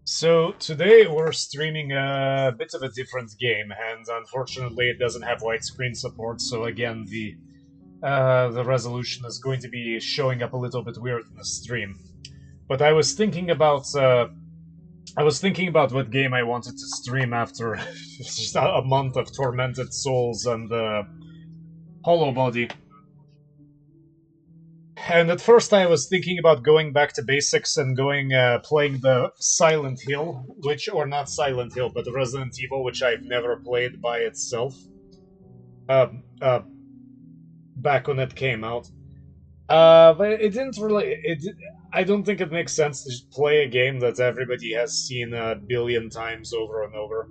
So today we're streaming a bit of a different game, and unfortunately it doesn't have widescreen support. So again, the resolution is going to be showing up a little bit weird in the stream. But I was thinking about what game I wanted to stream after just a month of Tormented Souls and Hollow Body. And at first I was thinking about going back to basics and playing the Silent Hill, or not Silent Hill, but the Resident Evil, which I've never played by itself. Uh, uh, Back when it came out. But it didn't really. I don't think it makes sense to just play a game that everybody has seen a billion times over and over.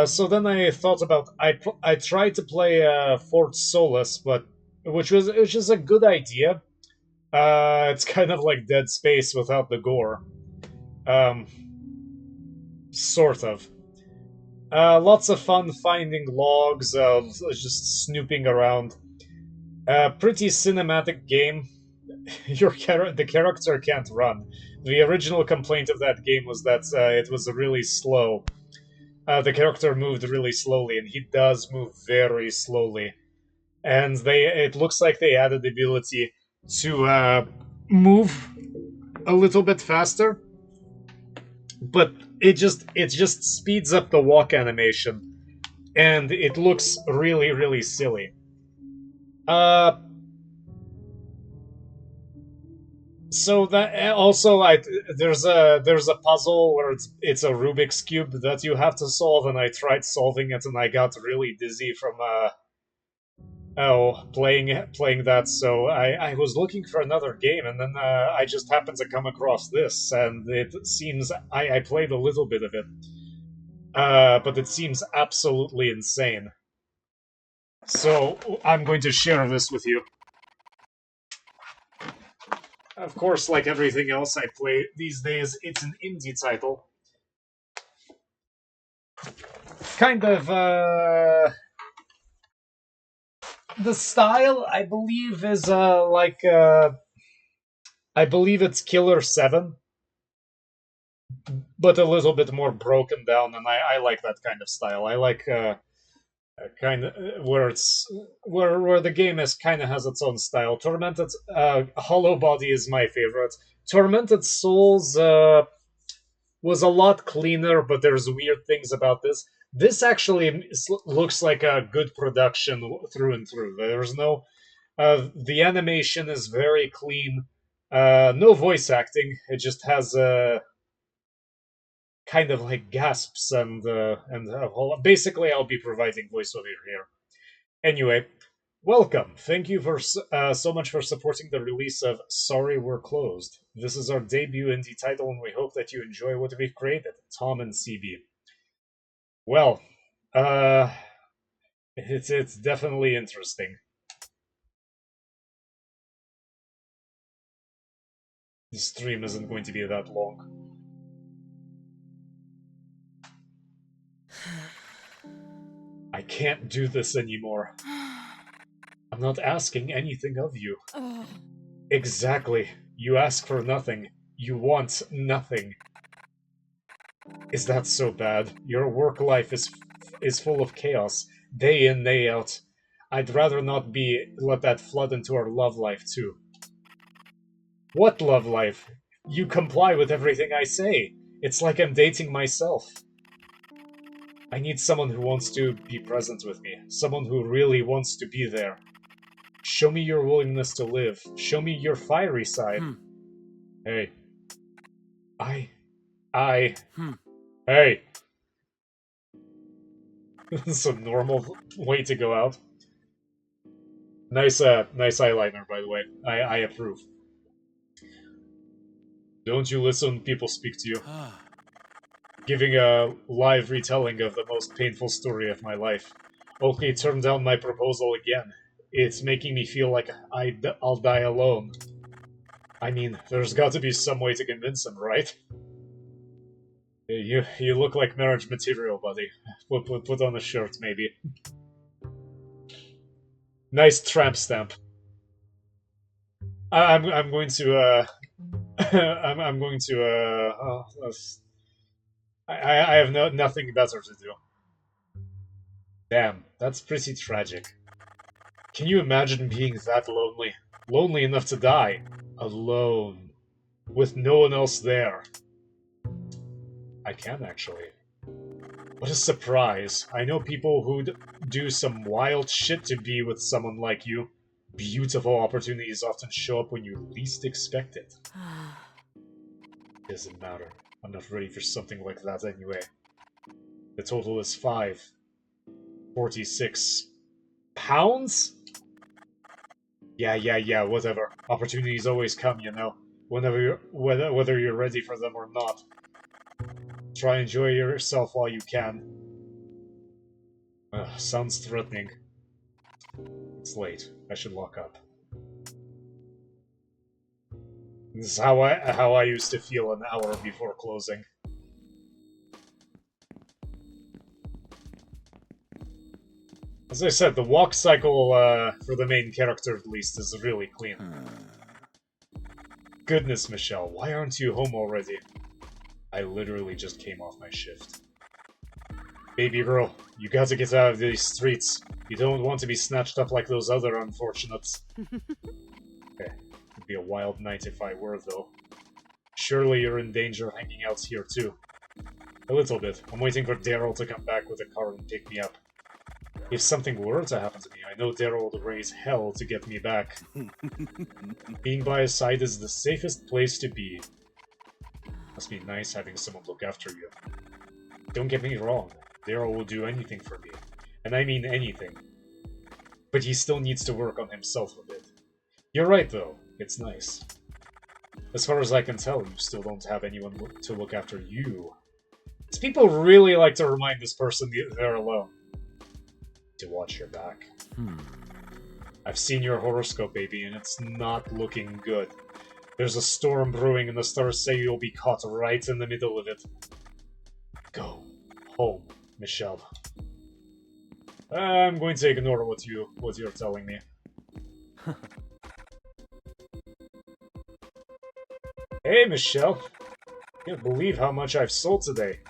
So then I thought about. I tried to play Fort Solis, but which is a good idea. It's kind of like Dead Space without the gore. Sort of. Lots of fun finding logs, just snooping around. Pretty cinematic game. The character can't run. The original complaint of that game was that it was really slow. The character moved really slowly, and he does move very slowly. And it looks like they added the ability to move a little bit faster, but it just speeds up the walk animation, and it looks really, really silly. So that also, there's a puzzle where it's a Rubik's cube that you have to solve, and I tried solving it, and I got really dizzy from playing that. So I was looking for another game, and then I just happened to come across this, and it seems I played a little bit of it, but it seems absolutely insane. So I'm going to share this with you. Of course, like everything else I play these days, it's an indie title. Kind of, the style, I believe, is, I believe it's Killer 7, but a little bit more broken down, and I like that kind of style. I like, kind of where the game kind of has its own style. Tormented Hollow Body is my favorite. Tormented Souls was a lot cleaner, but there's weird things about this. This actually looks like a good production through and through. There's no the animation is very clean. No voice acting. It just has kind of like gasps and basically I'll be providing voiceover here. Anyway, welcome. Thank you for so much for supporting the release of Sorry We're Closed. This is our debut indie title, and we hope that you enjoy what we've created. Tom and CB. Well, it's definitely interesting. The stream isn't going to be that long. I can't do this anymore. I'm not asking anything of you. Exactly. You ask for nothing. You want nothing. Is that so bad? Your work life is full of chaos, day in, day out. I'd rather not let that flood into our love life too. What love life? You comply with everything I say. It's like I'm dating myself. I need someone who wants to be present with me. Someone who really wants to be there. Show me your willingness to live. Show me your fiery side. Hey. Hey. This is a normal way to go out. Nice eyeliner, by the way. I approve. Don't you listen when people speak to you? Giving a live retelling of the most painful story of my life. Okay, turn down my proposal again. It's making me feel like I'll die alone. I mean, there's got to be some way to convince him, right? You look like marriage material, buddy. Put on a shirt, maybe. Nice tramp stamp. I'm going to I'm going to I have nothing better to do. Damn, that's pretty tragic. Can you imagine being that lonely? Lonely enough to die. Alone. With no one else there. I can, actually. What a surprise. I know people who'd do some wild shit to be with someone like you. Beautiful opportunities often show up when you least expect it. Doesn't matter. I'm not ready for something like that anyway. The total is 46 pounds? Yeah, whatever. Opportunities always come, you know. Whether you're ready for them or not. Try and enjoy yourself while you can. Sounds threatening. It's late. I should lock up. This is how I used to feel an hour before closing. As I said, the walk cycle for the main character at least is really clean. Goodness, Michelle, why aren't you home already? I literally just came off my shift. Baby girl, you gotta get out of these streets. You don't want to be snatched up like those other unfortunates. Okay, it'd be a wild night if I were, though. Surely you're in danger hanging out here, too. A little bit. I'm waiting for Daryl to come back with a car and pick me up. If something were to happen to me, I know Daryl would raise hell to get me back. Being by his side is the safest place to be. Must be nice having someone look after you. Don't get me wrong, Daryl will do anything for me. And I mean anything. But he still needs to work on himself a bit. You're right, though. It's nice. As far as I can tell, you still don't have anyone to look after you. These people really like to remind this person they're alone. To watch your back. I've seen your horoscope, baby, and it's not looking good. There's a storm brewing, and the stars say you'll be caught right in the middle of it. Go home, Michelle. I'm going to ignore what you're telling me. Hey, Michelle. Can't believe how much I've sold today.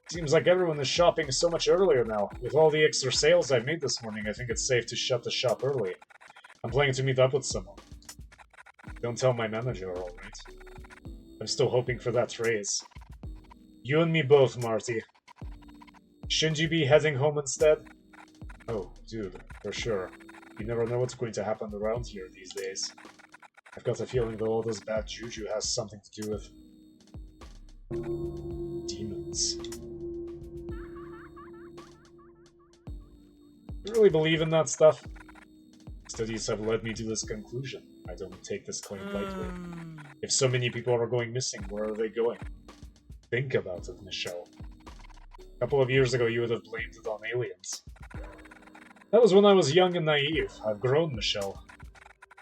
Seems like everyone is shopping so much earlier now. With all the extra sales I've made this morning, I think it's safe to shut the shop early. I'm planning to meet up with someone. Don't tell my manager, alright? I'm still hoping for that raise. You and me both, Marty. Shouldn't you be heading home instead? Oh, dude, for sure. You never know what's going to happen around here these days. I've got a feeling that all this bad juju has something to do with... demons. You really believe in that stuff? Studies have led me to this conclusion. I don't take this claim lightly. If so many people are going missing, where are they going? Think about it, Michelle. A couple of years ago, you would have blamed it on aliens. That was when I was young and naive. I've grown, Michelle.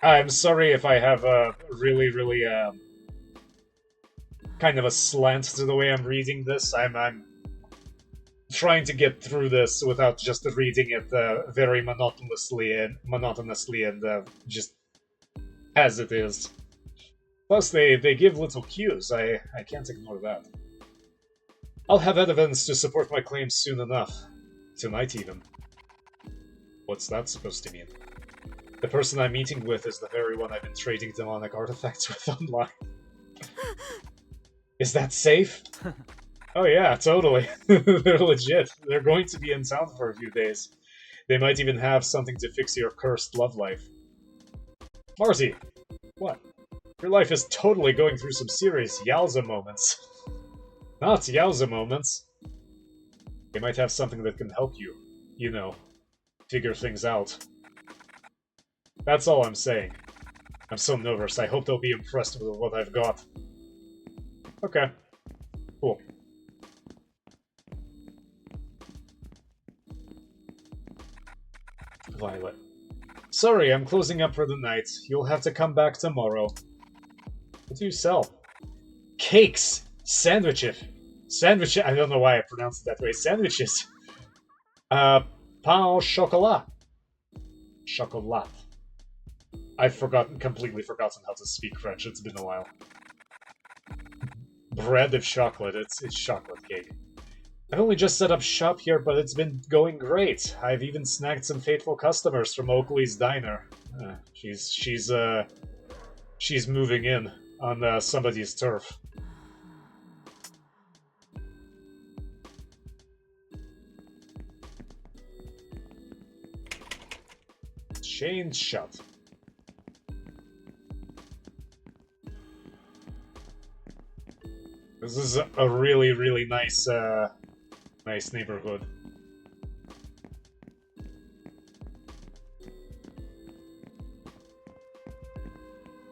I'm sorry if I have a really, kind of a slant to the way I'm reading this. I'm trying to get through this without just reading it very monotonously and just as it is. Plus, they give little cues. I can't ignore that. I'll have evidence to support my claims soon enough. Tonight, even. What's that supposed to mean? The person I'm meeting with is the very one I've been trading demonic artifacts with online. Is that safe? Oh yeah, totally. They're legit. They're going to be in town for a few days. They might even have something to fix your cursed love life. Marty! What? Your life is totally going through some serious Yowza moments. Not Yowza moments. They might have something that can help you, you know, figure things out. That's all I'm saying. I'm so nervous, I hope they'll be impressed with what I've got. Okay. Cool. Violet. Sorry, I'm closing up for the night. You'll have to come back tomorrow. What do you sell? Cakes! Sandwiches! Sandwich. I don't know why I pronounced it that way. Sandwiches. Pain au chocolat. Chocolat. I've completely forgotten how to speak French. It's been a while. Bread of chocolate. It's chocolate cake. I've only just set up shop here, but it's been going great. I've even snagged some faithful customers from Oakley's Diner. She's moving in on somebody's turf. Chained shut. This is a really, really nice, nice neighborhood.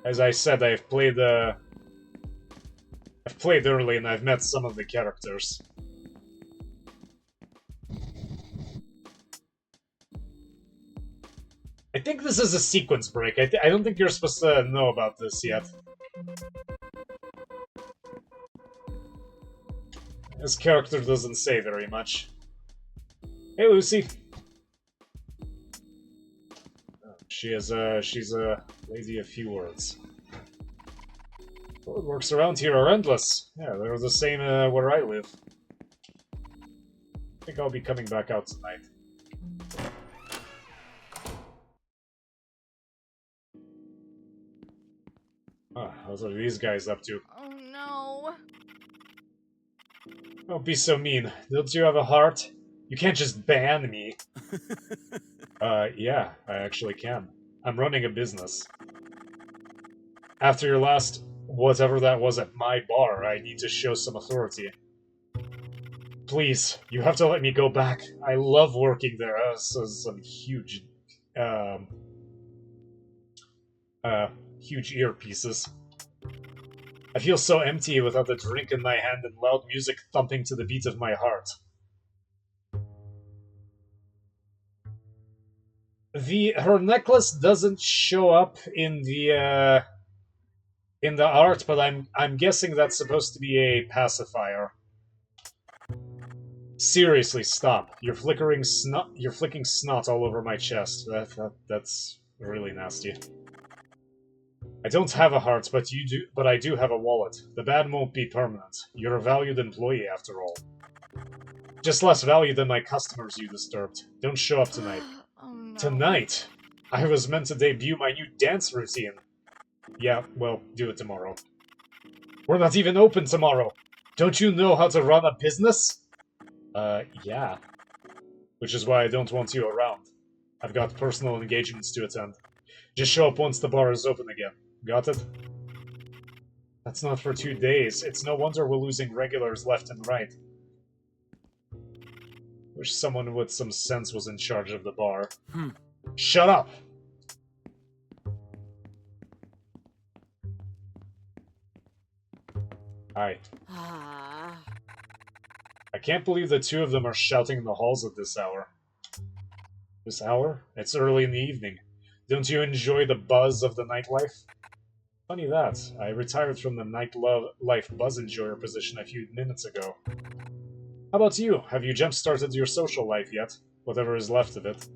As I said, I've played early and I've met some of the characters. I think this is a sequence break. I don't think you're supposed to know about this yet. This character doesn't say very much. Hey, Lucy. She's a lady of few words. Roadworks around here are endless. Yeah, they're the same where I live. I think I'll be coming back out tonight. What are these guys up to? Oh no. Don't be so mean. Don't you have a heart? You can't just ban me. Yeah, I actually can. I'm running a business. After your last whatever that was at my bar, I need to show some authority. Please, you have to let me go back. I love working there. Some huge, huge earpieces. I feel so empty without a drink in my hand and loud music thumping to the beat of my heart. Her necklace doesn't show up in the art, but I'm guessing that's supposed to be a pacifier. Seriously, stop! You're flicking snot all over my chest. That's really nasty. I don't have a heart, but you do. But I do have a wallet. The ban won't be permanent. You're a valued employee, after all. Just less valued than my customers you disturbed. Don't show up tonight. Oh, no. Tonight? I was meant to debut my new dance routine. Yeah, well, do it tomorrow. We're not even open tomorrow. Don't you know how to run a business? Yeah. Which is why I don't want you around. I've got personal engagements to attend. Just show up once the bar is open again. Got it? That's not for 2 days. It's no wonder we're losing regulars left and right. Wish someone with some sense was in charge of the bar. Shut up! Hi. I can't believe the two of them are shouting in the halls at this hour. This hour? It's early in the evening. Don't you enjoy the buzz of the nightlife? Funny that. I retired from the nightlife buzz enjoyer position a few minutes ago. How about you? Have you jump-started your social life yet? Whatever is left of it.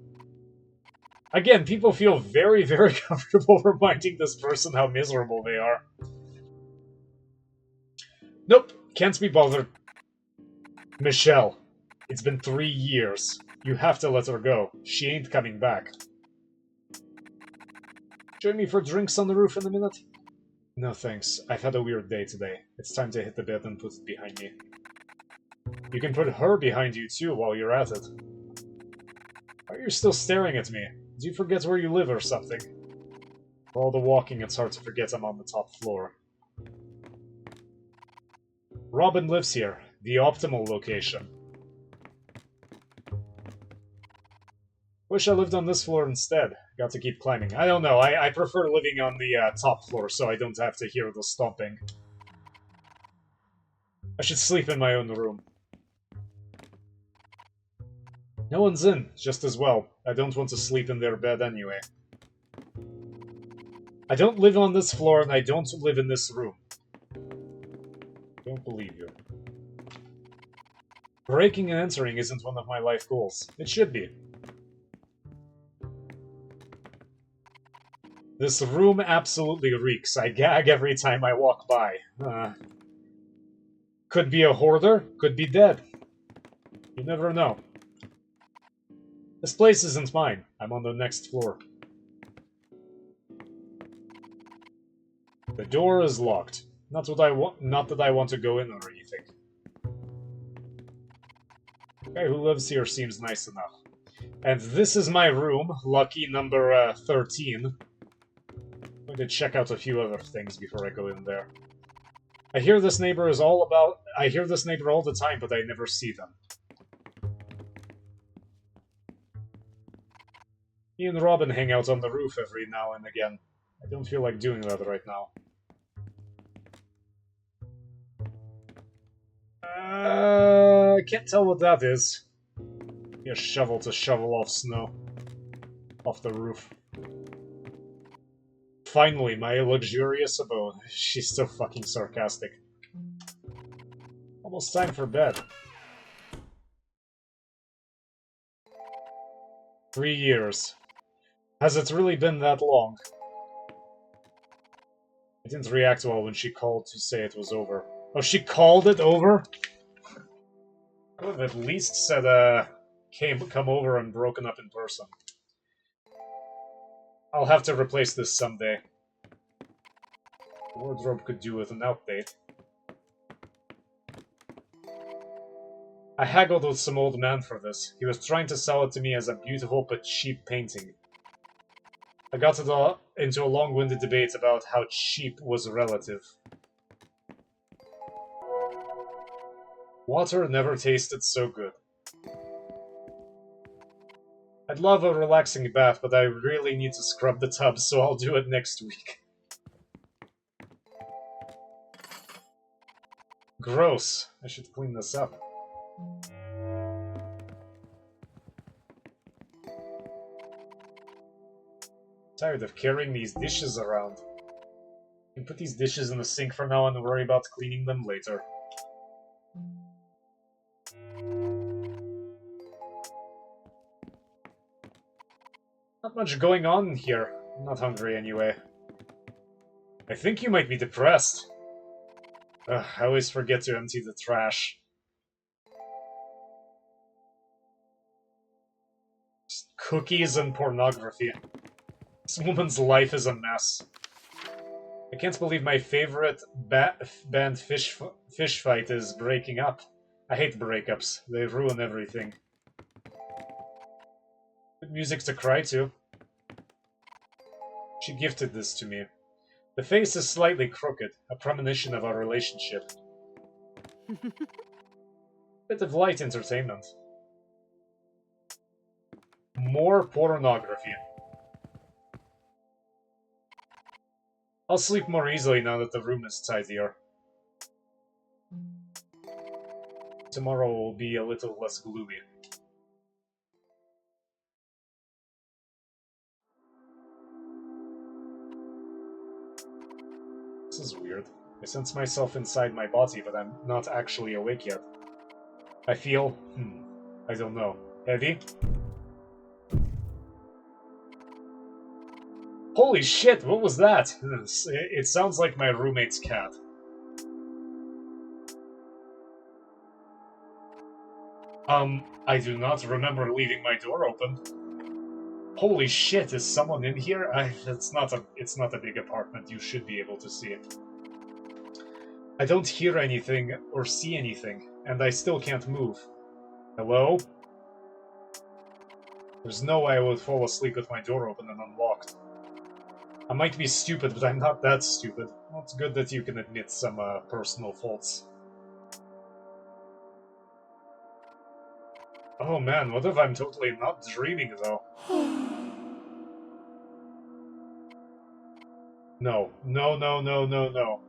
Again, people feel very, very comfortable reminding this person how miserable they are. Nope, can't be bothered. Michelle, it's been 3 years. You have to let her go. She ain't coming back. Join me for drinks on the roof in a minute? No thanks. I've had a weird day today. It's time to hit the bed and put it behind me. You can put her behind you too while you're at it. Why are you still staring at me? Do you forget where you live or something? For all the walking, it's hard to forget I'm on the top floor. Robin lives here. The optimal location. Wish I lived on this floor instead. Got to keep climbing. I don't know. I prefer living on the top floor so I don't have to hear the stomping. I should sleep in my own room. No one's in, just as well. I don't want to sleep in their bed anyway. I don't live on this floor and I don't live in this room. Don't believe you. Breaking and entering isn't one of my life goals. It should be. This room absolutely reeks. I gag every time I walk by. Could be a hoarder, could be dead. You never know. This place isn't mine. I'm on the next floor. The door is locked. Not that I want to go in or anything. The guy who lives here seems nice enough. And this is my room, lucky number 13. I'm going to check out a few other things before I go in there. I hear this neighbor all the time, but I never see them. Me and Robin hang out on the roof every now and again. I don't feel like doing that right now. I can't tell what that is. Maybe a shovel to shovel off snow. Off the roof. Finally, my luxurious abode. She's so fucking sarcastic. Almost time for bed. 3 years. Has it really been that long? I didn't react well when she called to say it was over. Oh, she called it over? I would have at least said, come over and broken up in person. I'll have to replace this someday. The wardrobe could do with an update. I haggled with some old man for this. He was trying to sell it to me as a beautiful but cheap painting. I got into a long-winded debate about how cheap was relative. Water never tasted so good. I'd love a relaxing bath, but I really need to scrub the tub, so I'll do it next week. Gross. I should clean this up. Tired of carrying these dishes around. I can put these dishes in the sink for now and worry about cleaning them later. Not much going on here. I'm not hungry anyway. I think you might be depressed. Ugh, I always forget to empty the trash. Just cookies and pornography. This woman's life is a mess. I can't believe my favorite band Fish Fight is breaking up. I hate breakups. They ruin everything. Good music to cry to. She gifted this to me. The face is slightly crooked, a premonition of our relationship. Bit of light entertainment. More pornography. I'll sleep more easily now that the room is tidier. Tomorrow will be a little less gloomy. This is weird. I sense myself inside my body, but I'm not actually awake yet. I feel... I don't know. Heavy? Holy shit, what was that? It sounds like my roommate's cat. I do not remember leaving my door open. Holy shit, is someone in here? It's not a big apartment, you should be able to see it. I don't hear anything or see anything, and I still can't move. Hello? There's no way I would fall asleep with my door open and unlocked. I might be stupid, but I'm not that stupid. Well, it's good that you can admit some personal faults. Oh man, what if I'm totally not dreaming, though? No. No, no, no, no, no.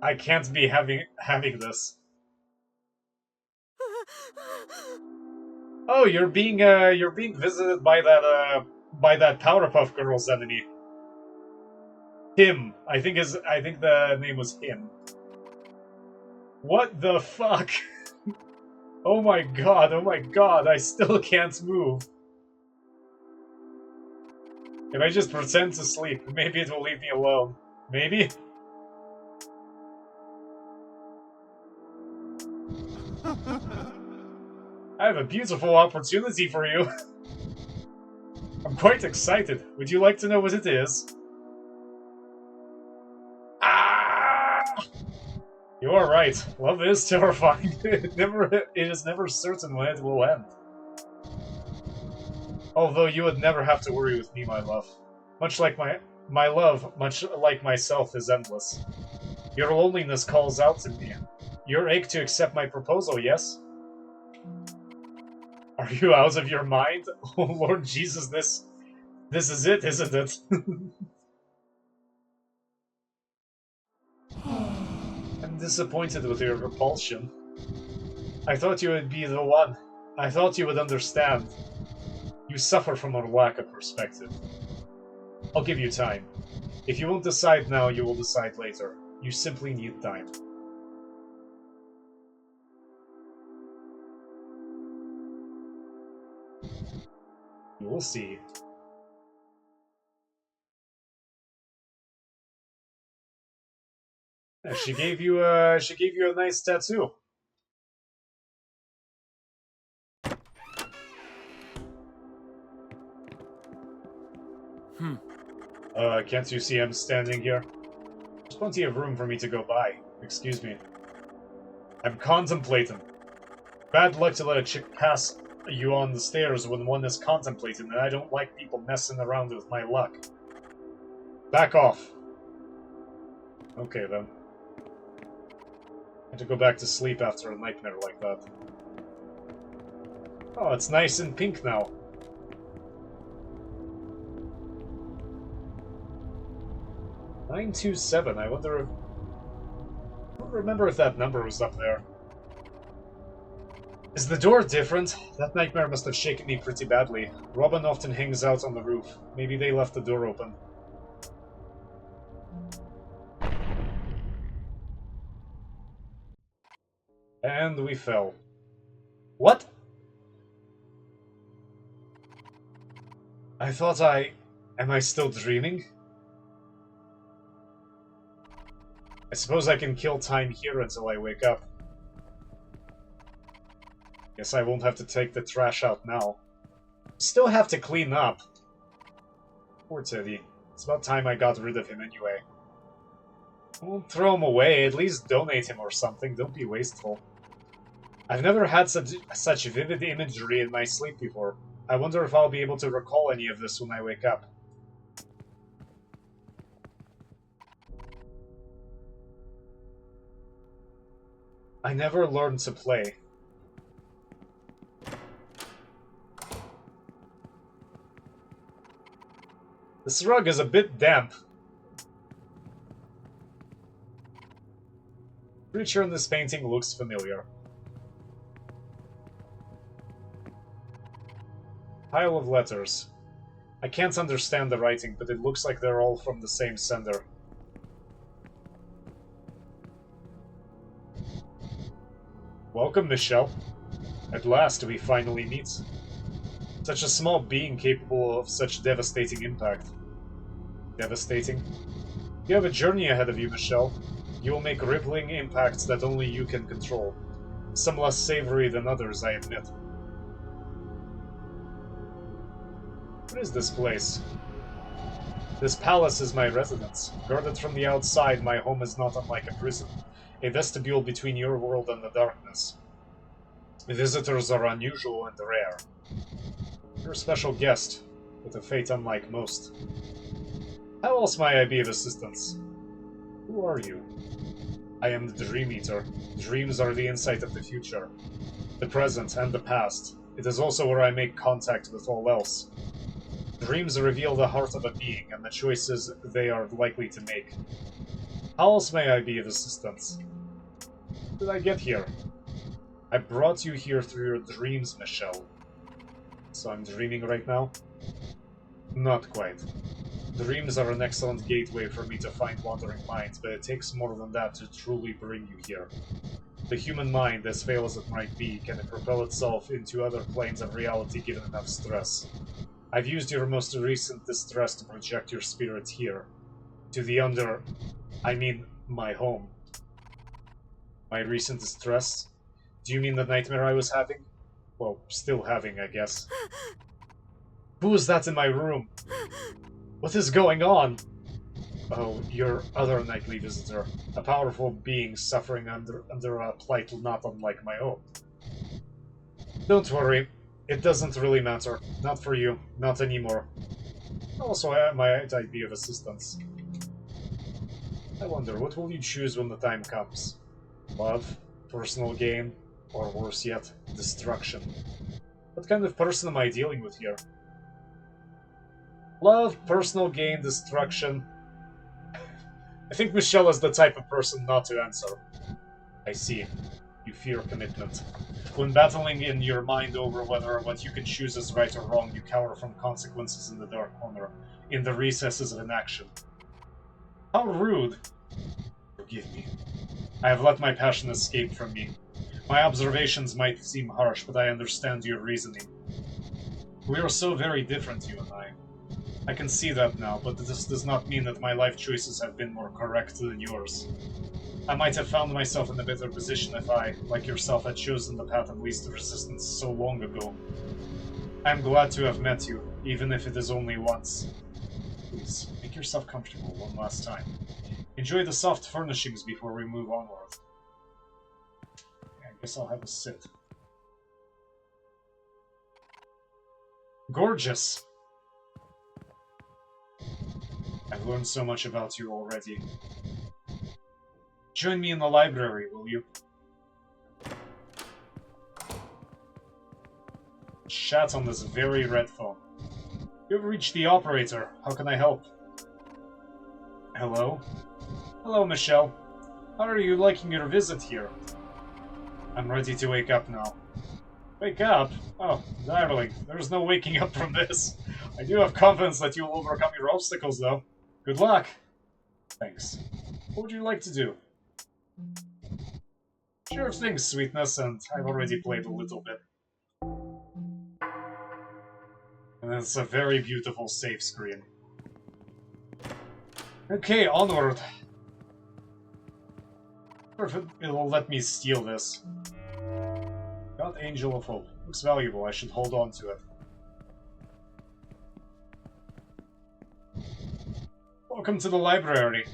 I can't be having this. Oh, you're being visited by that Powerpuff Girls enemy. Him. I think the name was him. What the fuck? oh my god, I still can't move. If I just pretend to sleep, maybe it will leave me alone. Maybe? I have a beautiful opportunity for you. I'm quite excited. Would you like to know what it is? Ah! You are right. Love is terrifying. It is never certain when it will end. Although you would never have to worry with me, my love. Much like my love, much like myself, is endless. Your loneliness calls out to me. Your ache to accept my proposal, yes? Are you out of your mind? Oh Lord Jesus, this is it, isn't it? I'm disappointed with your repulsion. I thought you would be the one. I thought you would understand. You suffer from a lack of perspective. I'll give you time. If you won't decide now, you will decide later. You simply need time. You will see. She gave you a nice tattoo. Can't you see I'm standing here? There's plenty of room for me to go by. Excuse me. I'm contemplating. Bad luck to let a chick pass you on the stairs when one is contemplating, and I don't like people messing around with my luck. Back off. Okay, then. I had to go back to sleep after a nightmare like that. Oh, it's nice and pink now. $927. I wonder if... I don't remember if that number was up there. Is the door different? That nightmare must have shaken me pretty badly. Robin often hangs out on the roof. Maybe they left the door open. And we fell. What? I thought I... Am I still dreaming? I suppose I can kill time here until I wake up. Guess I won't have to take the trash out now. Still have to clean up. Poor Teddy. It's about time I got rid of him anyway. I won't throw him away, at least donate him or something, don't be wasteful. I've never had such vivid imagery in my sleep before. I wonder if I'll be able to recall any of this when I wake up. I never learned to play. This rug is a bit damp. The creature in this painting looks familiar. Pile of letters. I can't understand the writing, but it looks like they're all from the same sender. Welcome, Michelle. At last we finally meet. Such a small being capable of such devastating impact. Devastating? You have a journey ahead of you, Michelle. You will make rippling impacts that only you can control. Some less savory than others, I admit. What is this place? This palace is my residence. Guarded from the outside, my home is not unlike a prison. A vestibule between your world and the darkness. Visitors are unusual and rare. You're a special guest, with a fate unlike most. How else may I be of assistance? Who are you? I am the Dream Eater. Dreams are the insight of the future, the present and the past. It is also where I make contact with all else. Dreams reveal the heart of a being and the choices they are likely to make. How else may I be of assistance? How did I get here? I brought you here through your dreams, Michelle. So I'm dreaming right now? Not quite. Dreams are an excellent gateway for me to find wandering minds, but it takes more than that to truly bring you here. The human mind, as frail as it might be, can propel itself into other planes of reality given enough stress. I've used your most recent distress to project your spirit here. To the my home. My recent distress? Do you mean the nightmare I was having? Well, still having, I guess. Who is that in my room? What is going on? Oh, your other nightly visitor. A powerful being suffering under a plight not unlike my own. Don't worry. It doesn't really matter. Not for you. Not anymore. Also, I might be of assistance. I wonder, what will you choose when the time comes? Love? Personal gain? Or worse yet, destruction? What kind of person am I dealing with here? Love, personal gain, destruction... I think Michelle is the type of person not to answer. I see. You fear commitment. When battling in your mind over whether what you can choose is right or wrong, you cower from consequences in the dark corner, in the recesses of inaction. How rude! Forgive me. I have let my passion escape from me. My observations might seem harsh, but I understand your reasoning. We are so very different, you and I. I can see that now, but this does not mean that my life choices have been more correct than yours. I might have found myself in a better position if I, like yourself, had chosen the path of least resistance so long ago. I am glad to have met you, even if it is only once. Please, make yourself comfortable one last time. Enjoy the soft furnishings before we move onward. I guess I'll have a sit. Gorgeous! I've learned so much about you already. Join me in the library, will you? Chat on this very red phone. You've reached the operator. How can I help? Hello? Hello, Michelle. How are you liking your visit here? I'm ready to wake up now. Wake up? Oh, darling, there's no waking up from this. I do have confidence that you'll overcome your obstacles, though. Good luck! Thanks. What would you like to do? Sure thing, sweetness, and I've already played a little bit. And it's a very beautiful save screen. Okay, onward. Perfect. It'll let me steal this. Got Angel of Hope. Looks valuable. I should hold on to it. Welcome to the library.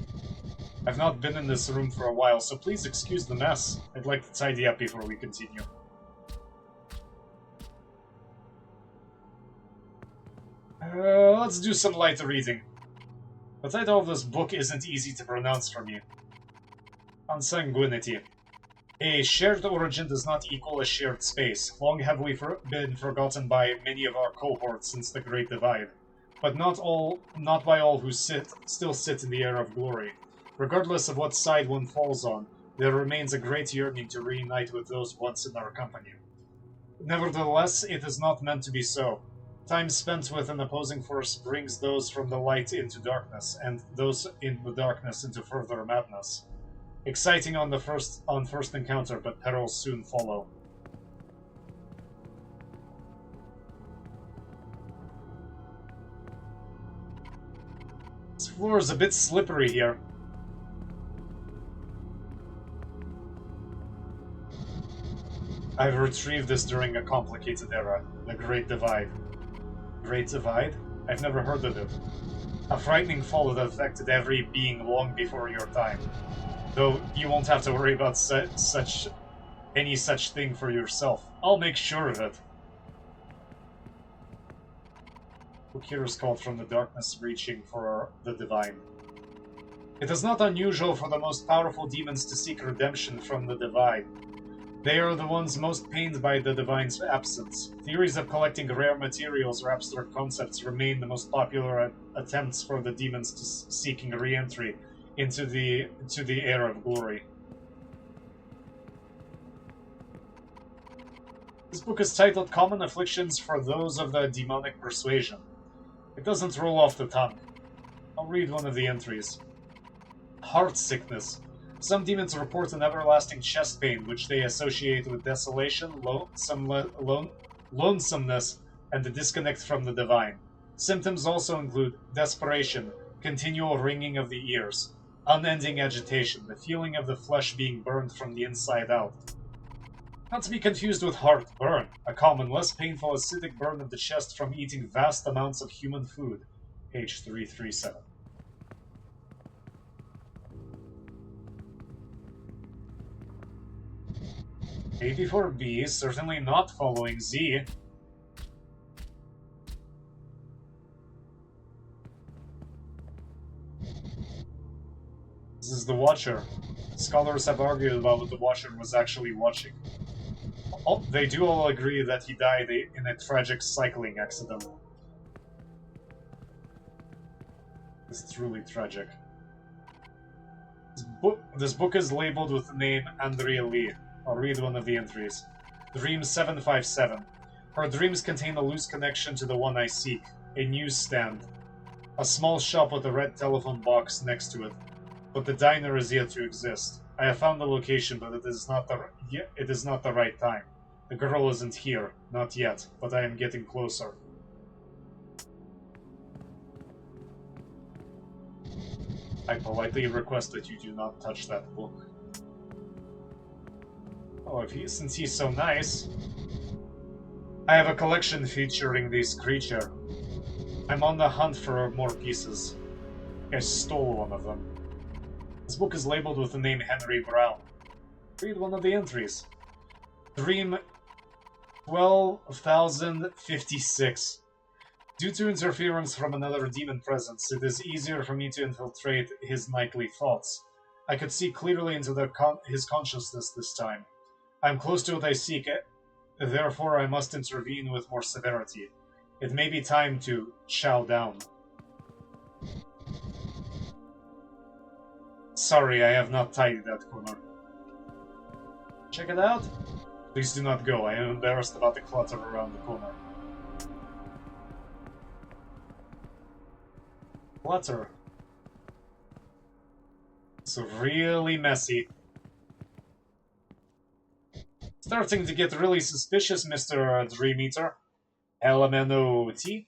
I've not been in this room for a while, so please excuse the mess. I'd like to tidy up before we continue. Let's do some light reading. The title of this book isn't easy to pronounce for me. Consanguinity. A shared origin does not equal a shared space. Long have we been forgotten by many of our cohorts since the Great Divide. But not by all who still sit in the air of glory. Regardless of what side one falls on, there remains a great yearning to reunite with those once in our company. Nevertheless, it is not meant to be so. Time spent with an opposing force brings those from the light into darkness, and those in the darkness into further madness. Exciting on first encounter, but perils soon follow. This floor is a bit slippery here. I've retrieved this during a complicated era, the Great Divide. Great Divide? I've never heard of it. A frightening fall that affected every being long before your time. Though you won't have to worry about any such thing for yourself. I'll make sure of it. Book here is called From the Darkness Reaching for the Divine. It is not unusual for the most powerful demons to seek redemption from the Divine. They are the ones most pained by the Divine's absence. Theories of collecting rare materials or abstract concepts remain the most popular attempts for the demons to seeking re-entry into the era of glory. This book is titled Common Afflictions for Those of the Demonic Persuasion. It doesn't roll off the tongue. I'll read one of the entries. Heart sickness. Some demons report an everlasting chest pain, which they associate with desolation, lonesomeness, and the disconnect from the divine. Symptoms also include desperation, continual ringing of the ears, unending agitation, the feeling of the flesh being burned from the inside out. Not to be confused with heartburn, a common, less painful acidic burn of the chest from eating vast amounts of human food. Page 337. A before B, certainly not following Z. This is the Watcher. Scholars have argued about what the Watcher was actually watching. Oh, they do all agree that he died in a tragic cycling accident. It's truly tragic. This book is labeled with the name Andrea Lee. I'll read one of the entries. Dream 757. Her dreams contain a loose connection to the one I seek. A newsstand. A small shop with a red telephone box next to it. But the diner is yet to exist. I have found the location, but it is not the right time. The girl isn't here. Not yet, but I am getting closer. I politely request that you do not touch that book. Oh, since he's so nice. I have a collection featuring this creature. I'm on the hunt for more pieces. I stole one of them. This book is labeled with the name Henry Brown. Read one of the entries. Dream 12,056. Due to interference from another demon presence, it is easier for me to infiltrate his nightly thoughts. I could see clearly into his consciousness this time. I am close to what I seek, therefore I must intervene with more severity. It may be time to chow down. Sorry, I have not tidied that corner. Check it out? Please do not go, I am embarrassed about the clutter around the corner. Clutter. It's really messy. Starting to get really suspicious, Mr. Dream Eater. LMNOT.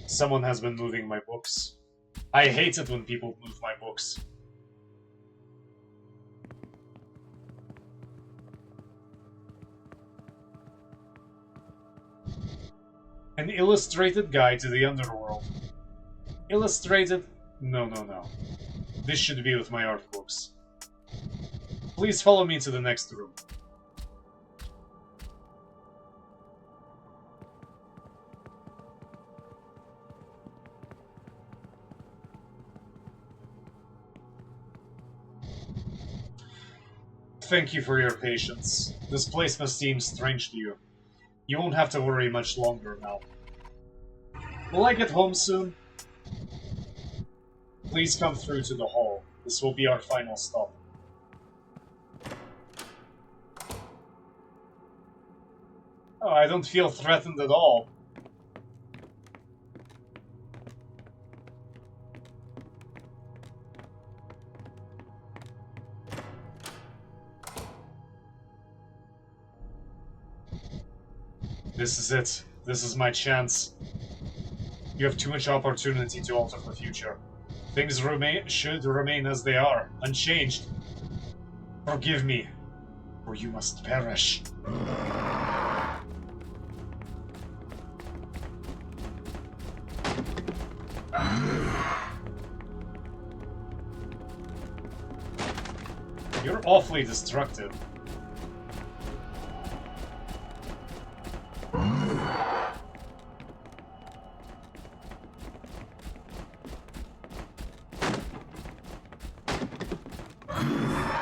Someone has been moving my books. I hate it when people move my books. An illustrated guide to the underworld. Illustrated? No. This should be with my art books. Please follow me to the next room. Thank you for your patience. This place must seem strange to you. You won't have to worry much longer now. Will I get home soon? Please come through to the hall. This will be our final stop. Oh, I don't feel threatened at all. This is it. This is my chance. You have too much opportunity to alter the future. Things should remain as they are, unchanged. Forgive me, or you must perish. You're awfully destructive.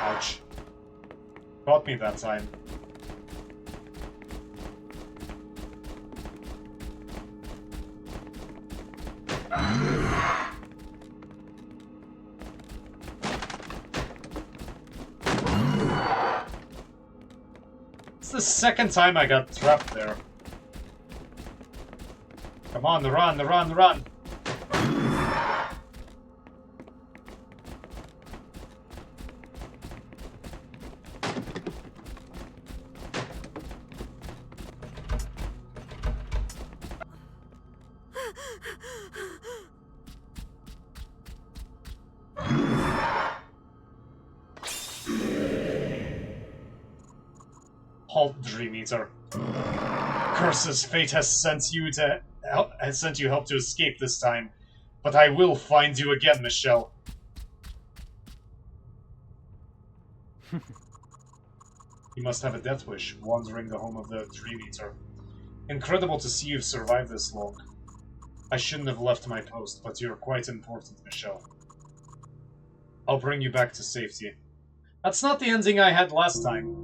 Ouch. Caught me that time. It's the second time I got trapped there. Come on, run! Halt, Dream Eater. Curses, fate has sent you help to escape this time. But I will find you again, Michelle. You must have a death wish, wandering the home of the Dream Eater. Incredible to see you've survived this long. I shouldn't have left my post, but you're quite important, Michelle. I'll bring you back to safety. That's not the ending I had last time.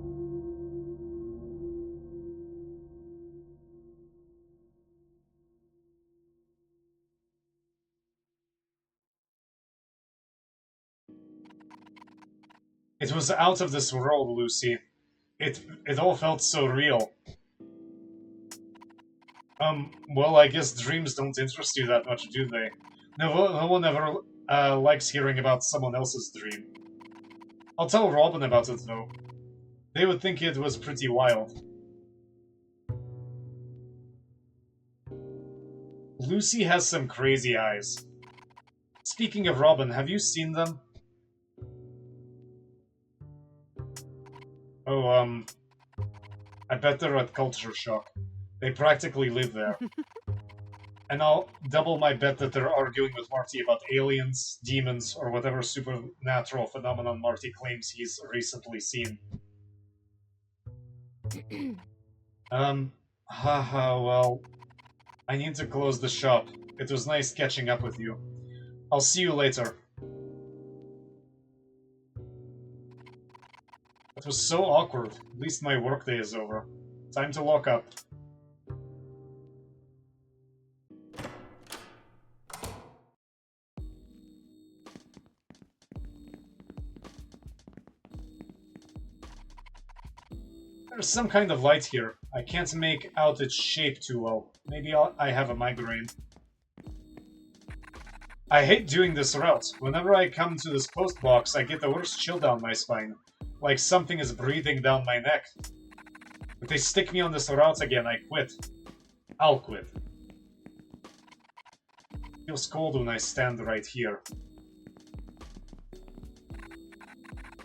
It was out of this world, Lucy. It all felt so real. Well, I guess dreams don't interest you that much, do they? No one ever likes hearing about someone else's dream. I'll tell Robin about it, though. They would think it was pretty wild. Lucy has some crazy eyes. Speaking of Robin, have you seen them? Oh, I bet they're at Culture Shock. They practically live there. And I'll double my bet that they're arguing with Marty about aliens, demons, or whatever supernatural phenomenon Marty claims he's recently seen. Well, I need to close the shop. It was nice catching up with you. I'll see you later. That was so awkward. At least my workday is over. Time to lock up. There's some kind of light here. I can't make out its shape too well. Maybe I have a migraine. I hate doing this route. Whenever I come to this post box, I get the worst chill down my spine. Like something is breathing down my neck. If they stick me on this route again, I quit. I'll quit. Feels cold when I stand right here.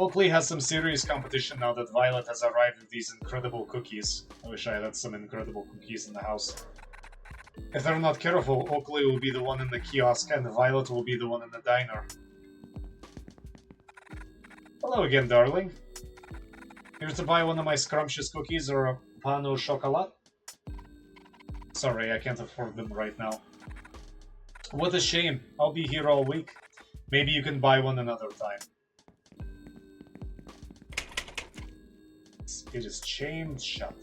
Oakley has some serious competition now that Violet has arrived with these incredible cookies. I wish I had some incredible cookies in the house. If they're not careful, Oakley will be the one in the kiosk and Violet will be the one in the diner. Hello again, darling. Here to buy one of my scrumptious cookies or a pan au chocolat? Sorry, I can't afford them right now. What a shame. I'll be here all week. Maybe you can buy one another time. It is chained shut.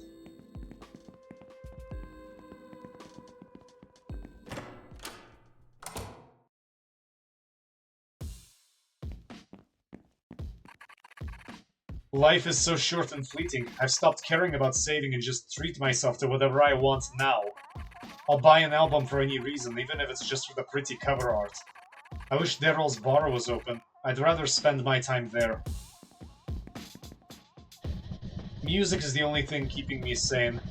Life is so short and fleeting. I've stopped caring about saving and just treat myself to whatever I want now. I'll buy an album for any reason, even if it's just for the pretty cover art. I wish Daryl's bar was open. I'd rather spend my time there. Music is the only thing keeping me sane.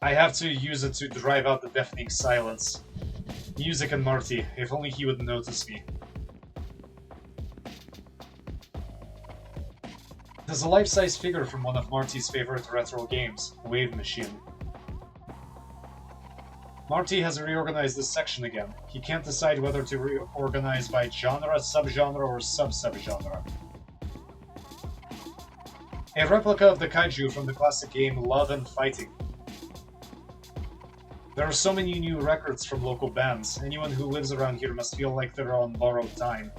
I have to use it to drive out the deafening silence. Music and Marty, if only he would notice me. There's a life-size figure from one of Marty's favorite retro games, Wave Machine. Marty has reorganized this section again. He can't decide whether to reorganize by genre, subgenre, or sub-subgenre. A replica of the kaiju from the classic game Love and Fighting. There are so many new records from local bands. Anyone who lives around here must feel like they're on borrowed time.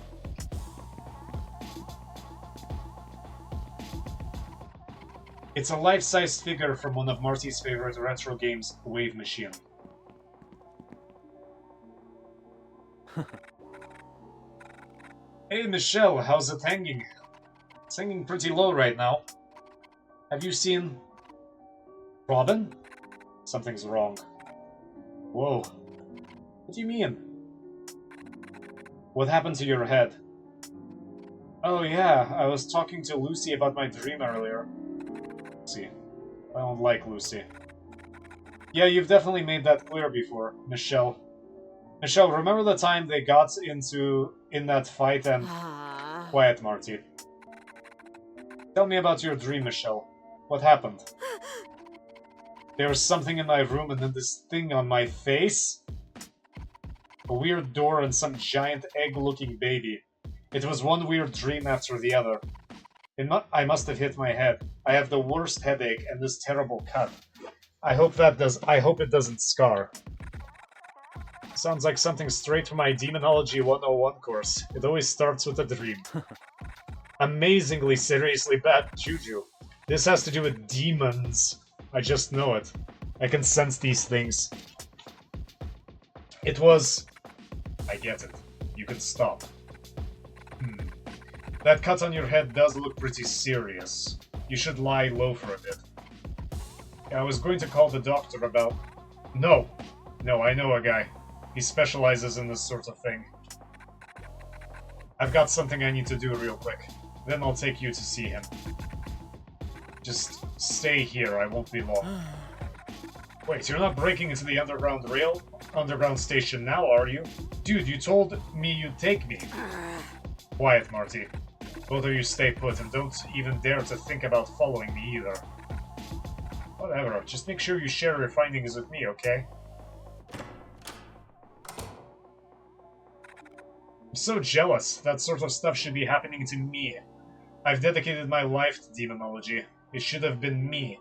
It's a life-sized figure from one of Marty's favorite retro games, Wave Machine. Hey Michelle, how's it hanging? It's hanging pretty low right now. Have you seen... Robin? Something's wrong. Whoa. What do you mean? What happened to your head? Oh yeah, I was talking to Lucy about my dream earlier. Lucy. I don't like Lucy. Yeah, you've definitely made that clear before, Michelle. Michelle, remember the time they got in that fight and... Quiet, Marty. Tell me about your dream, Michelle. What happened? There was something in my room and then this thing on my face? A weird door and some giant egg-looking baby. It was one weird dream after the other. I must have hit my head. I have the worst headache and this terrible cut. I hope it doesn't scar. Sounds like something straight from my Demonology 101 course. It always starts with a dream. Amazingly seriously bad juju. This has to do with demons. I just know it. I can sense these things. It was... I get it. You can stop. That cut on your head does look pretty serious. You should lie low for a bit. I was going to call the doctor about... No, I know a guy. He specializes in this sort of thing. I've got something I need to do real quick. Then I'll take you to see him. Just stay here, I won't be long. Wait, you're not breaking into the underground station now, are you? Dude, you told me you'd take me. Quiet, Marty. Both of you stay put and don't even dare to think about following me either. Whatever, just make sure you share your findings with me, okay? I'm so jealous. That sort of stuff should be happening to me. I've dedicated my life to demonology. It should have been me.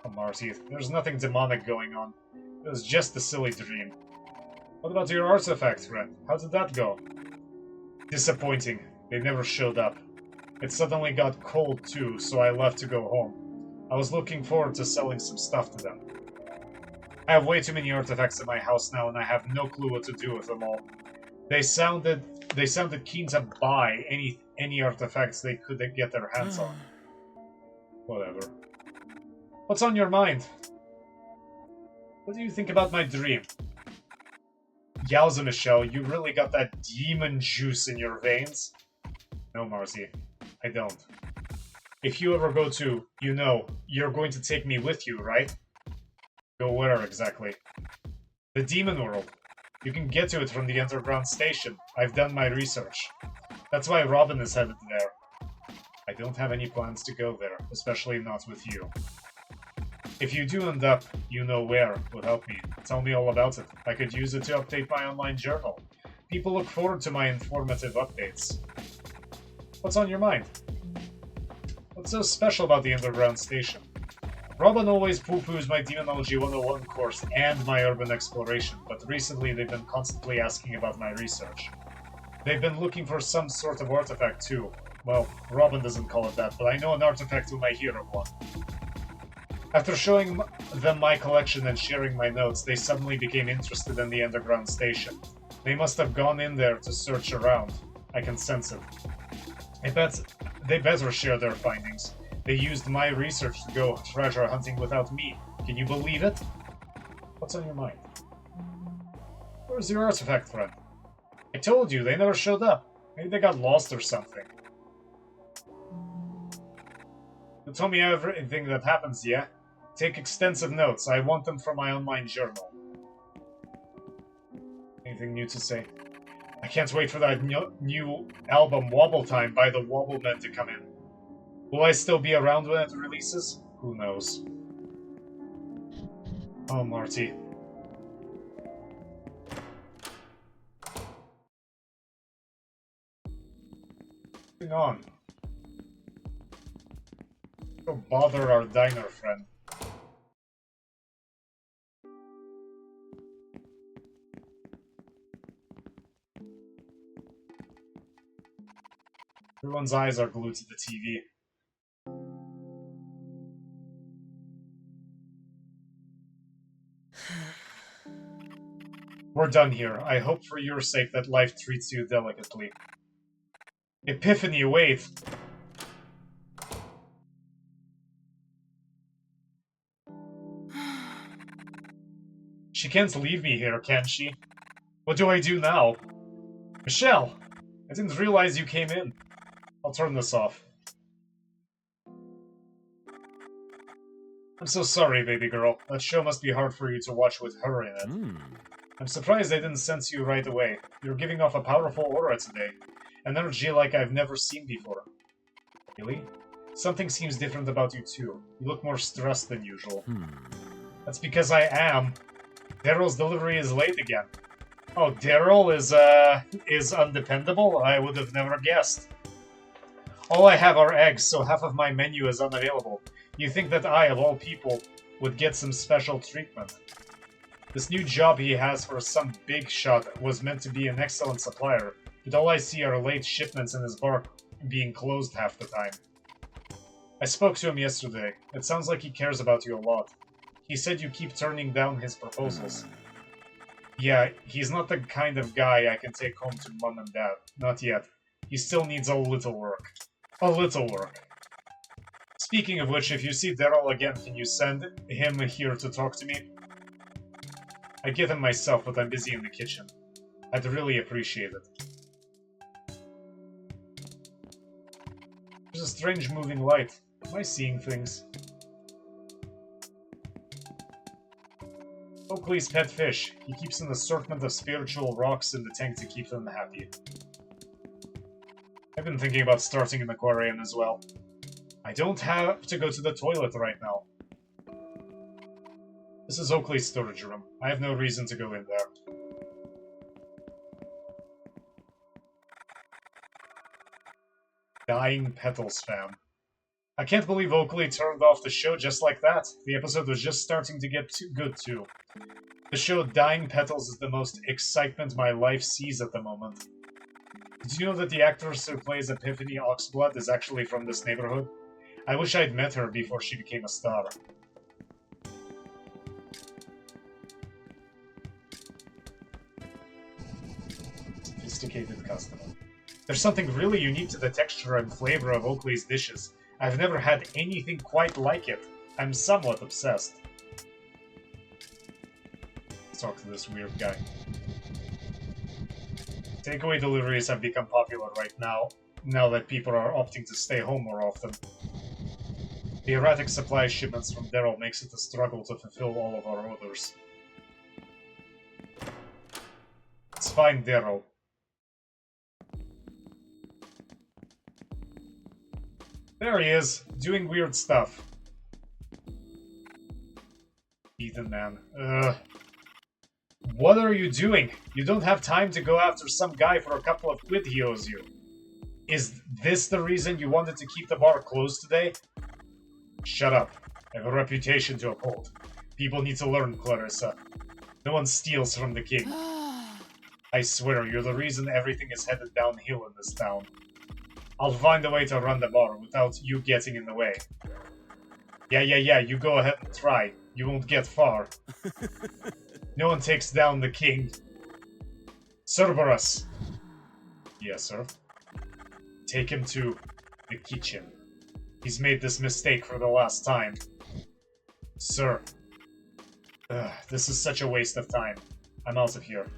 Oh, Marty, there's nothing demonic going on. It was just a silly dream. What about your artifact, friend? How did that go? Disappointing. They never showed up. It suddenly got cold too, so I left to go home. I was looking forward to selling some stuff to them. I have way too many artifacts in my house now, and I have no clue what to do with them all. They sounded keen to buy any artifacts they could get their hands on. Whatever. What's on your mind? What do you think about my dream? Yowza, Michelle, you really got that demon juice in your veins? No, Marcy, I don't. If you ever go to, you're going to take me with you, right? Go where exactly? The demon world. You can get to it from the underground station. I've done my research. That's why Robin is headed there. I don't have any plans to go there, especially not with you. If you do end up, where, would help me. Tell me all about it. I could use it to update my online journal. People look forward to my informative updates. What's on your mind? What's so special about the underground station? Robin always poo-poos my Demonology 101 course and my urban exploration, but recently they've been constantly asking about my research. They've been looking for some sort of artifact too. Well, Robin doesn't call it that, but I know an artifact who might hear of one. After showing them my collection and sharing my notes, they suddenly became interested in the underground station. They must have gone in there to search around. I can sense it. I bet they better share their findings. They used my research to go treasure hunting without me. Can you believe it? What's on your mind? Where's your artifact, friend? I told you, they never showed up. Maybe they got lost or something. You told me everything that happens, yeah? Take extensive notes. I want them for my online journal. Anything new to say? I can't wait for that new album Wobble Time by the Wobblemen to come in. Will I still be around when it releases? Who knows? Oh, Marty. What's going on? Don't bother our diner friend. Everyone's eyes are glued to the TV. We're done here. I hope for your sake that life treats you delicately. Epiphany, wait! She can't leave me here, can she? What do I do now? Michelle! I didn't realize you came in. I'll turn this off. I'm so sorry, baby girl. That show must be hard for you to watch with her in it. I'm surprised they didn't sense you right away. You're giving off a powerful aura today. An energy like I've never seen before. Really? Something seems different about you too. You look more stressed than usual. That's because I am. Daryl's delivery is late again. Oh, Daryl is undependable? I would have never guessed. All I have are eggs, so half of my menu is unavailable. You think that I, of all people, would get some special treatment. This new job he has for some big shot was meant to be an excellent supplier, but all I see are late shipments in his bar being closed half the time. I spoke to him yesterday. It sounds like he cares about you a lot. He said you keep turning down his proposals. Yeah, he's not the kind of guy I can take home to mom and dad. Not yet. He still needs a little work. A little work. Speaking of which, if you see Daryl again, can you send him here to talk to me? I get him myself, but I'm busy in the kitchen. I'd really appreciate it. There's a strange moving light. Am I seeing things? Oakley's pet fish. He keeps an assortment of spiritual rocks in the tank to keep them happy. I've been thinking about starting an aquarium as well. I don't have to go to the toilet right now. This is Oakley's storage room. I have no reason to go in there. Dying Petals fan. I can't believe Oakley turned off the show just like that. The episode was just starting to get good too. The show Dying Petals is the most excitement my life sees at the moment. Did you know that the actress who plays Epiphany Oxblood is actually from this neighborhood? I wish I'd met her before she became a star. Sophisticated customer. There's something really unique to the texture and flavor of Oakley's dishes. I've never had anything quite like it. I'm somewhat obsessed. Let's talk to this weird guy. Takeaway deliveries have become popular right now that people are opting to stay home more often. The erratic supply shipments from Daryl makes it a struggle to fulfill all of our orders. It's fine, Daryl. There he is, doing weird stuff. Ethan, man. What are you doing? You don't have time to go after some guy for a couple of quid he owes you. Is this the reason you wanted to keep the bar closed today? Shut up. I have a reputation to uphold. People need to learn, Clarissa. No one steals from the king. I swear, you're the reason everything is headed downhill in this town. I'll find a way to run the bar without you getting in the way. Yeah, you go ahead and try. You won't get far. No one takes down the king. Cerberus! Yes, sir. Take him to the kitchen. He's made this mistake for the last time. Sir. This is such a waste of time. I'm out of here.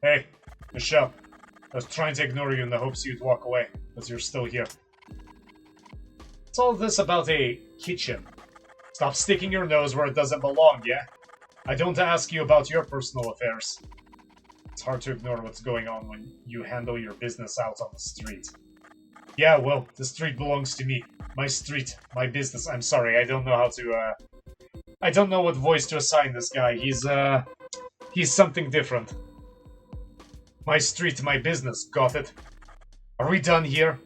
Hey, Michelle. I was trying to ignore you in the hopes you'd walk away, but you're still here. What's all this about a kitchen? Stop sticking your nose where it doesn't belong, yeah? I don't ask you about your personal affairs. It's hard to ignore what's going on when you handle your business out on the street. Yeah, well, the street belongs to me. My street, my business. I'm sorry, I don't know how to, I don't know what voice to assign this guy. He's something different. My street, my business. Got it. Are we done here?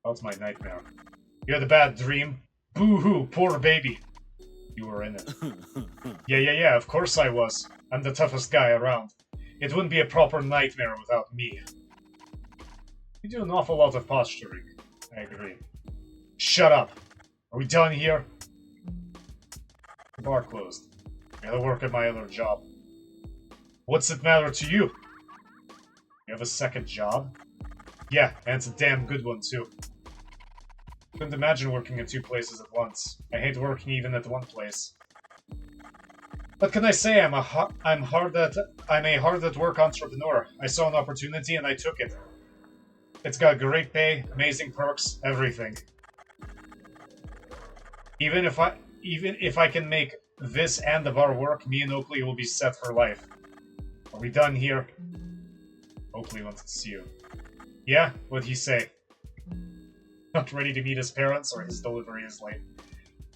That's my nightmare. You had a bad dream? Boo-hoo, poor baby. You were in it. Yeah, of course I was. I'm the toughest guy around. It wouldn't be a proper nightmare without me. You do an awful lot of posturing. I agree. Shut up. Are we done here? The bar closed. I gotta work at my other job. What's it matter to you? You have a second job? Yeah, and it's a damn good one too. Couldn't imagine working at two places at once. I hate working even at one place. What can I say? I'm a hard at work entrepreneur. I saw an opportunity and I took it. It's got great pay, amazing perks, everything. Even if I can make this and the bar work, me and Oakley will be set for life. Are we done here? Oakley wants to see you. Yeah? What'd he say? Not ready to meet his parents, or his delivery is late.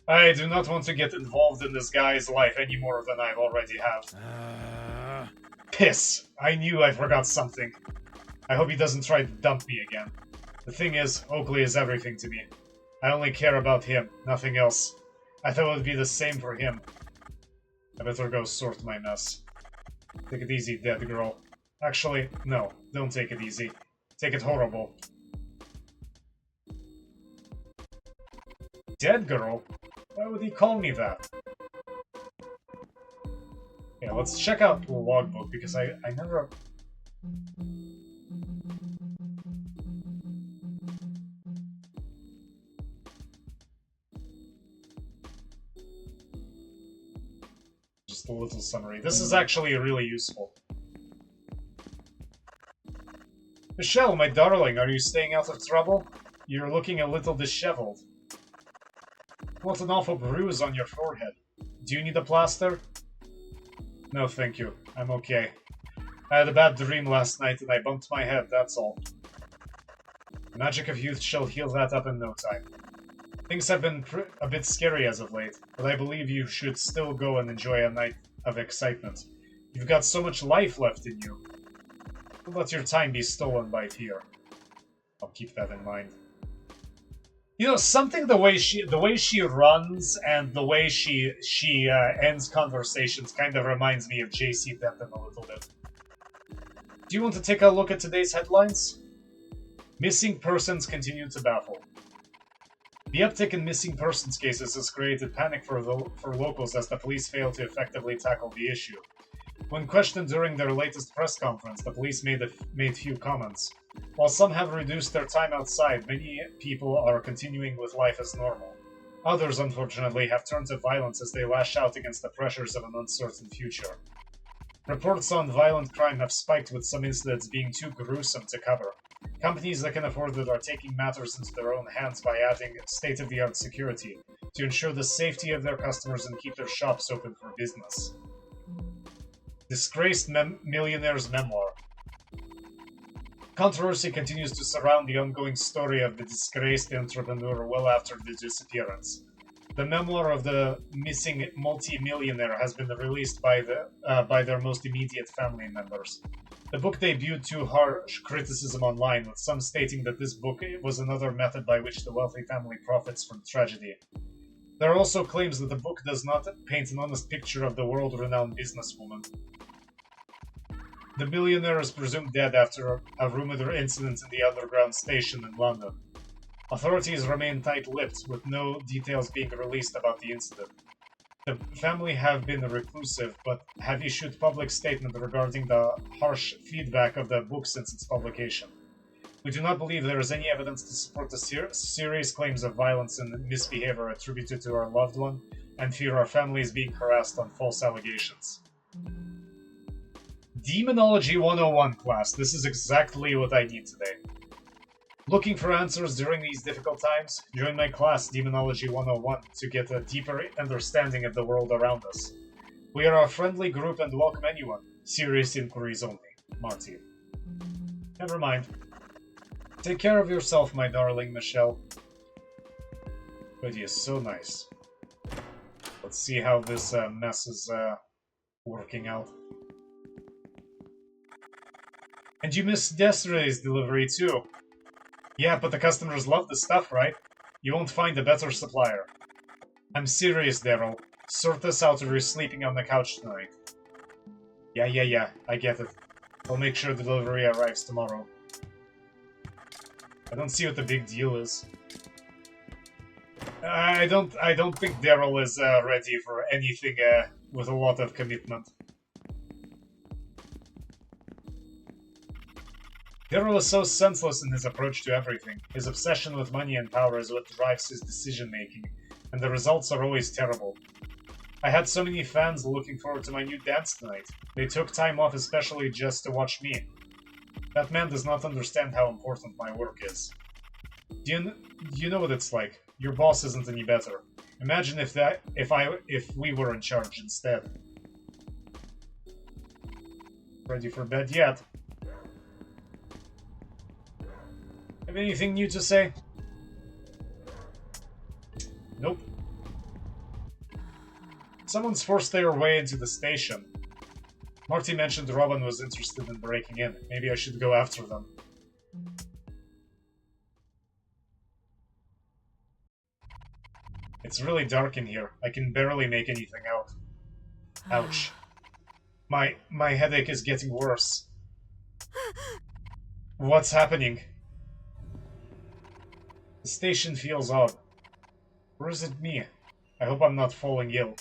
I do not want to get involved in this guy's life any more than I already have. Piss! I knew I forgot something. I hope he doesn't try to dump me again. The thing is, Oakley is everything to me. I only care about him, nothing else. I thought it would be the same for him. I better go sort my mess. Take it easy, dead girl. Actually, no, don't take it easy. Take it horrible. Dead girl? Why would he call me that? Yeah, let's check out the logbook, because I never... Just a little summary. This is actually really useful. Michelle, my darling, are you staying out of trouble? You're looking a little disheveled. What an awful bruise on your forehead. Do you need a plaster? No, thank you. I'm okay. I had a bad dream last night and I bumped my head, that's all. The magic of youth shall heal that up in no time. Things have been a bit scary as of late, but I believe you should still go and enjoy a night of excitement. You've got so much life left in you. Don't let your time be stolen by fear. I'll keep that in mind. You know, something the way she runs and the way she ends conversations kind of reminds me of J.C. Denton a little bit. Do you want to take a look at today's headlines? Missing persons continue to baffle. The uptick in missing persons cases has created panic for locals as the police fail to effectively tackle the issue. When questioned during their latest press conference, the police made few comments. While some have reduced their time outside, many people are continuing with life as normal. Others, unfortunately, have turned to violence as they lash out against the pressures of an uncertain future. Reports on violent crime have spiked, with some incidents being too gruesome to cover. Companies that can afford it are taking matters into their own hands by adding state-of-the-art security to ensure the safety of their customers and keep their shops open for business. Disgraced Millionaire's Memoir. Controversy continues to surround the ongoing story of the disgraced entrepreneur well after the disappearance. The memoir of the missing multi-millionaire has been released by their most immediate family members. The book debuted to harsh criticism online, with some stating that this book was another method by which the wealthy family profits from tragedy. There are also claims that the book does not paint an honest picture of the world-renowned businesswoman. The millionaire is presumed dead after a rumored incident in the underground station in London. Authorities remain tight-lipped, with no details being released about the incident. The family have been reclusive, but have issued public statement regarding the harsh feedback of the book since its publication. We do not believe there is any evidence to support the serious claims of violence and misbehavior attributed to our loved one, and fear our family is being harassed on false allegations. Demonology 101 class. This is exactly what I need today. Looking for answers during these difficult times? Join my class, Demonology 101, to get a deeper understanding of the world around us. We are a friendly group and welcome anyone. Serious inquiries only. Marty. Never mind. Take care of yourself, my darling Michelle. But he is so nice. Let's see how this mess is working out. And you missed yesterday's delivery too. Yeah, but the customers love the stuff, right? You won't find a better supplier. I'm serious, Daryl. Sort this out or you're sleeping on the couch tonight. Yeah, I get it. I'll make sure the delivery arrives tomorrow. I don't see what the big deal is. I don't think Daryl is ready for anything with a lot of commitment. Daryl is so senseless in his approach to everything. His obsession with money and power is what drives his decision-making, and the results are always terrible. I had so many fans looking forward to my new dance tonight. They took time off especially just to watch me. That man does not understand how important my work is. Do you know what it's like? Your boss isn't any better. Imagine if we were in charge instead. Ready for bed yet? have anything new to say? Nope. Someone's forced their way into the station. Marty mentioned Robin was interested in breaking in. Maybe I should go after them. It's really dark in here. I can barely make anything out. Ouch. My headache is getting worse. What's happening? The station feels odd. Or is it me? I hope I'm not falling ill.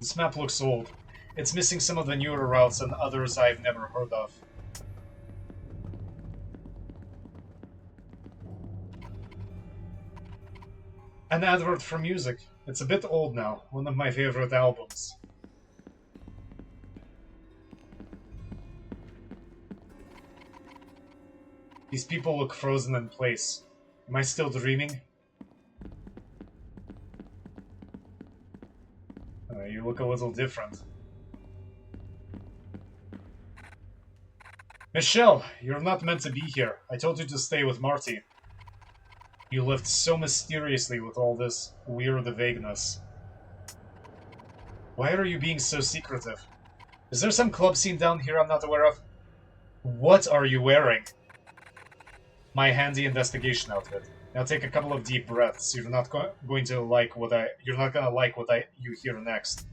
This map looks old. It's missing some of the newer routes and others I've never heard of. An advert for music. It's a bit old now. One of my favorite albums. These people look frozen in place. Am I still dreaming? You look a little different. Michelle, you're not meant to be here. I told you to stay with Marty. You left so mysteriously with all this weird vagueness. Why are you being so secretive? Is there some club scene down here I'm not aware of? What are you wearing? My handy investigation outfit. Now take a couple of deep breaths. You're not going to like what you hear next.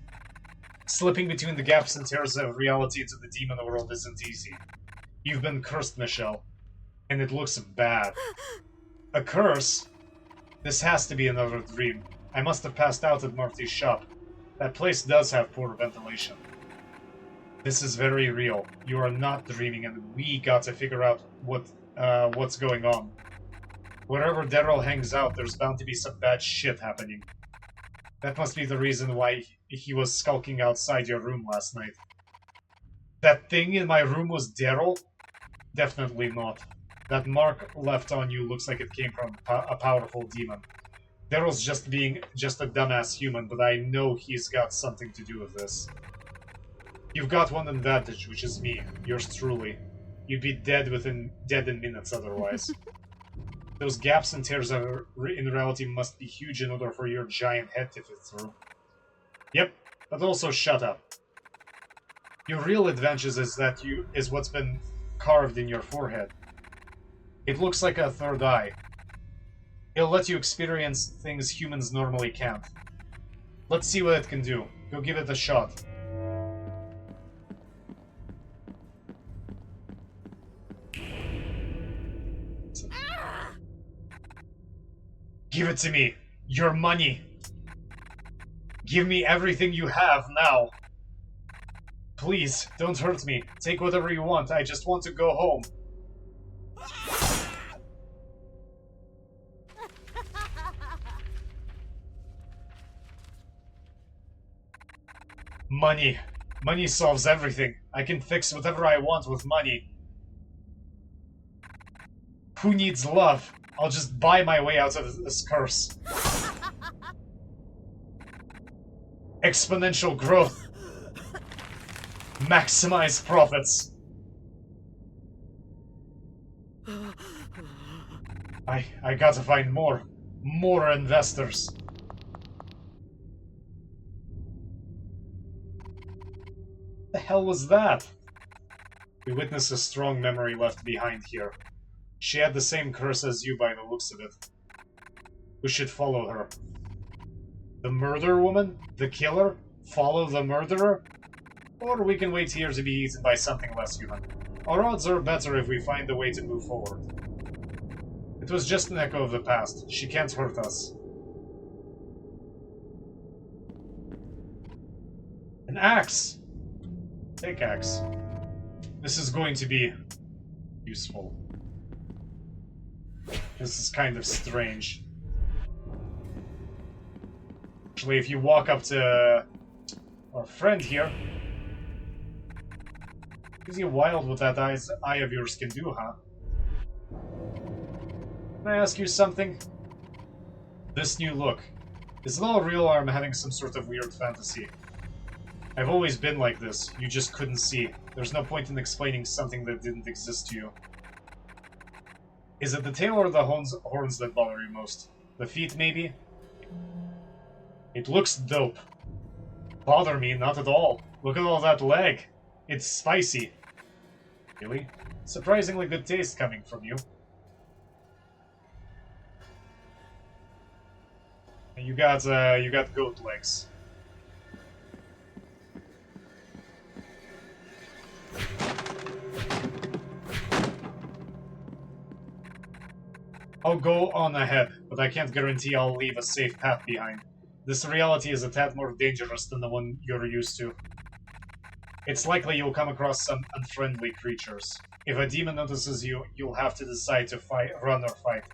Slipping between the gaps and tears of reality into the demon world isn't easy. You've been cursed, Michelle. And it looks bad. A curse? This has to be another dream. I must have passed out at Marty's shop. That place does have poor ventilation. This is very real. You are not dreaming, and we got to figure out what's going on. Wherever Daryl hangs out, there's bound to be some bad shit happening. That must be the reason why he was skulking outside your room last night. That thing in my room was Daryl? Definitely not. That mark left on you looks like it came from a powerful demon. Daryl's just a dumbass human, but I know he's got something to do with this. You've got one advantage, which is me, yours truly. You'd be dead in minutes otherwise. Those gaps and tears in reality must be huge in order for your giant head to fit through. Yep, but also shut up. Your real advantage is what's been carved in your forehead. It looks like a third eye. It'll let you experience things humans normally can't. Let's see what it can do. Go give it a shot. Give it to me. Your money. Give me everything you have now. Please, don't hurt me. Take whatever you want. I just want to go home. Money. Money solves everything. I can fix whatever I want with money. Who needs love? I'll just buy my way out of this curse. Exponential growth. Maximize profits. I gotta find more investors. What the hell was that? We witness a strong memory left behind here. She had the same curse as you by the looks of it. We should follow her. The murder woman? The killer? Follow the murderer? Or we can wait here to be eaten by something less human. Our odds are better if we find a way to move forward. It was just an echo of the past. She can't hurt us. An axe! Take axe. This is going to be useful. This is kind of strange. Actually, if you walk up to our friend here, is he wild what that eye of yours can do, huh? Can I ask you something? This new look, is it all real or am I having some sort of weird fantasy? I've always been like this. You just couldn't see. There's no point in explaining something that didn't exist to you. Is it the tail or the horns that bother you most? The feet, maybe? It looks dope. Bother me, not at all. Look at all that leg. It's spicy. Really? Surprisingly good taste coming from you. You got goat legs. I'll go on ahead, but I can't guarantee I'll leave a safe path behind. This reality is a tad more dangerous than the one you're used to. It's likely you'll come across some unfriendly creatures. If a demon notices you, you'll have to decide to run or fight.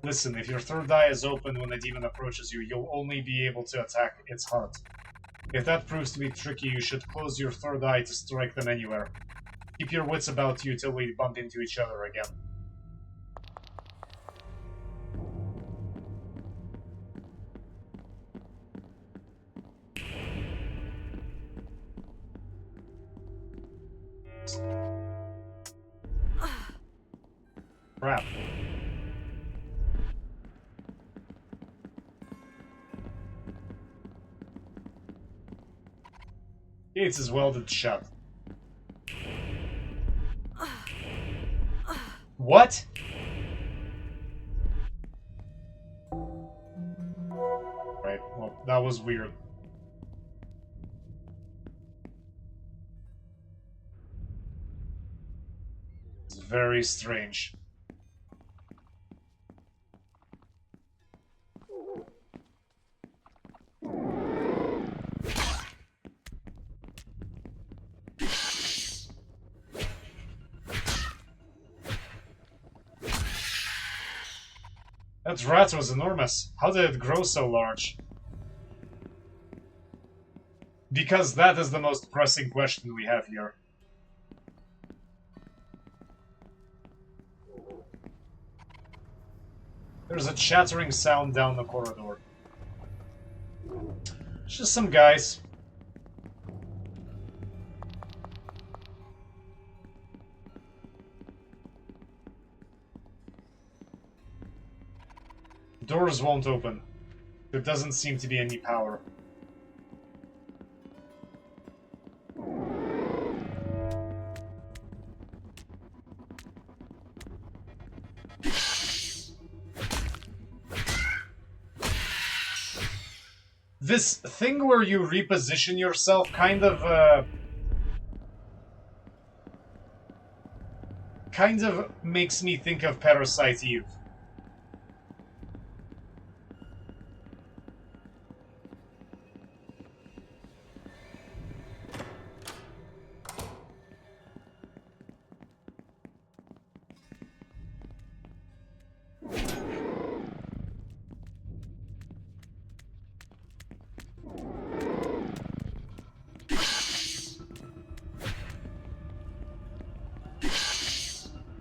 Listen, if your third eye is open when a demon approaches you, you'll only be able to attack its heart. If that proves to be tricky, you should close your third eye to strike them anywhere. Keep your wits about you till we bump into each other again. Crap. Gates is welded shut. What? Right, well, that was weird. It's very strange. That rat was enormous. How did it grow so large? Because that is the most pressing question we have here. There's a chattering sound down the corridor. It's just some guys. Doors won't open. There doesn't seem to be any power. This thing where you reposition yourself kind of makes me think of Parasite Eve.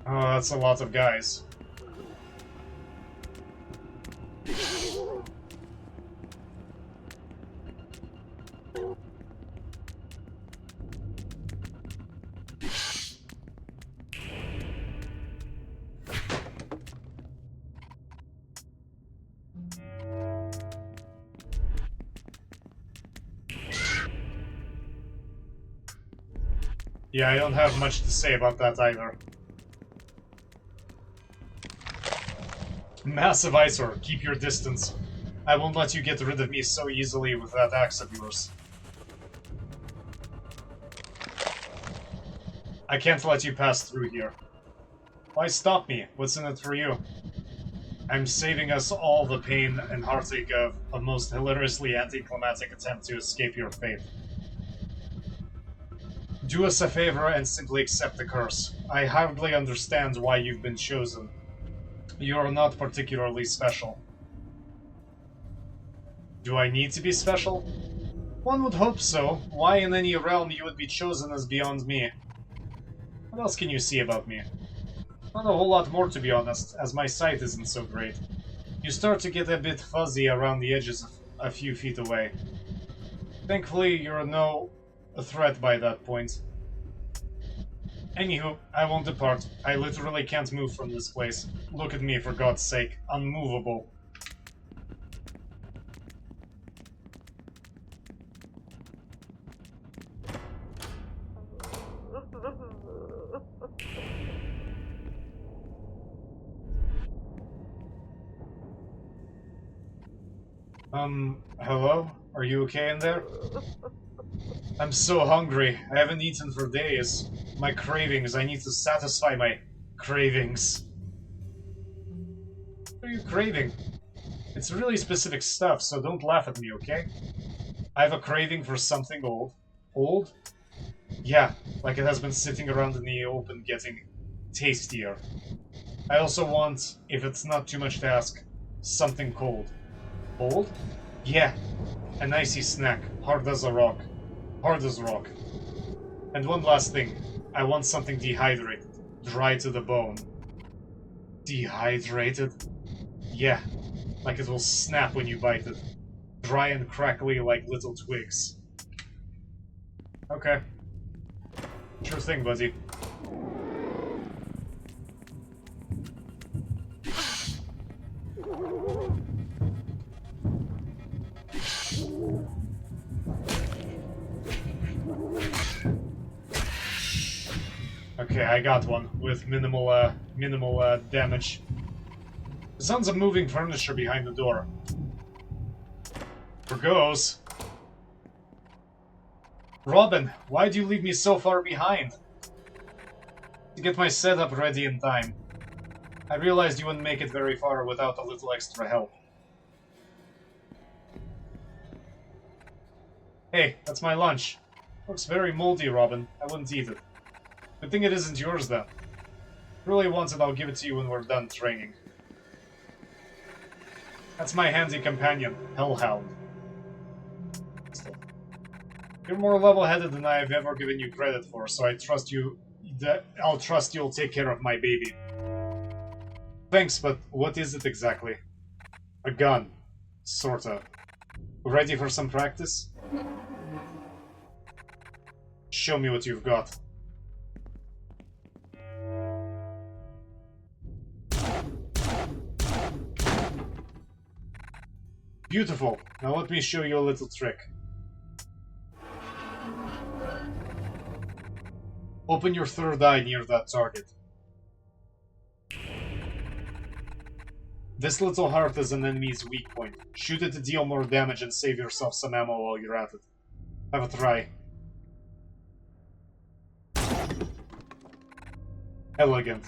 Oh, that's a lot of guys. Yeah, I don't have much to say about that either. Massive eyesore, keep your distance. I won't let you get rid of me so easily with that axe of yours. I can't let you pass through here. Why stop me? What's in it for you? I'm saving us all the pain and heartache of a most hilariously anticlimactic attempt to escape your fate. Do us a favor and simply accept the curse. I hardly understand why you've been chosen. You are not particularly special. Do I need to be special? One would hope so. Why in any realm you would be chosen is beyond me. What else can you see about me? Not a whole lot more, to be honest, as my sight isn't so great. You start to get a bit fuzzy around the edges a few feet away. Thankfully, you're no a threat by that point. Anywho, I won't depart. I literally can't move from this place. Look at me, for God's sake. Unmovable. Hello? Are you okay in there? I'm so hungry. I haven't eaten for days. My cravings. I need to satisfy my cravings. What are you craving? It's really specific stuff, so don't laugh at me, okay? I have a craving for something old. Old? Yeah, like it has been sitting around in the open getting tastier. I also want, if it's not too much to ask, something cold. Cold? Yeah, an icy snack, hard as a rock. Hard as rock. And one last thing, I want something dehydrated, dry to the bone. Dehydrated? Yeah, like it will snap when you bite it. Dry and crackly like little twigs. Okay. Sure thing, buddy. Okay, I got one with minimal damage. The sounds of moving furniture behind the door. There goes. Robin, why do you leave me so far behind? To get my setup ready in time. I realized you wouldn't make it very far without a little extra help. Hey, that's my lunch. Looks very moldy, Robin. I wouldn't eat it. Good thing it isn't yours, then. If you really want it, I'll give it to you when we're done training. That's my handy companion, Hellhound. You're more level-headed than I have ever given you credit for, so I trust you. I'll trust you'll take care of my baby. Thanks, but what is it exactly? A gun. Sorta. Ready for some practice? Show me what you've got. Beautiful. Now let me show you a little trick. Open your third eye near that target. This little heart is an enemy's weak point. Shoot it to deal more damage and save yourself some ammo while you're at it. Have a try. Elegant.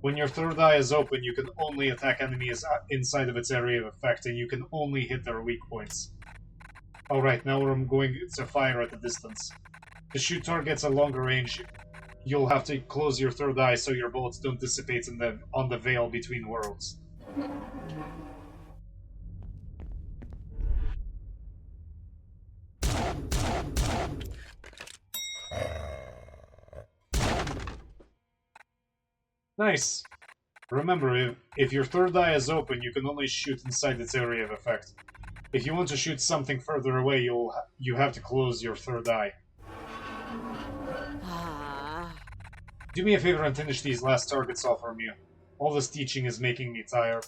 When your third eye is open, you can only attack enemies inside of its area of effect, and you can only hit their weak points. Alright, now I'm going to fire at a distance. To shoot targets at longer range, you'll have to close your third eye so your bullets don't dissipate on the veil between worlds. Nice! Remember, if your third eye is open, you can only shoot inside its area of effect. If you want to shoot something further away, you have to close your third eye. Do me a favor and finish these last targets off from you. All this teaching is making me tired.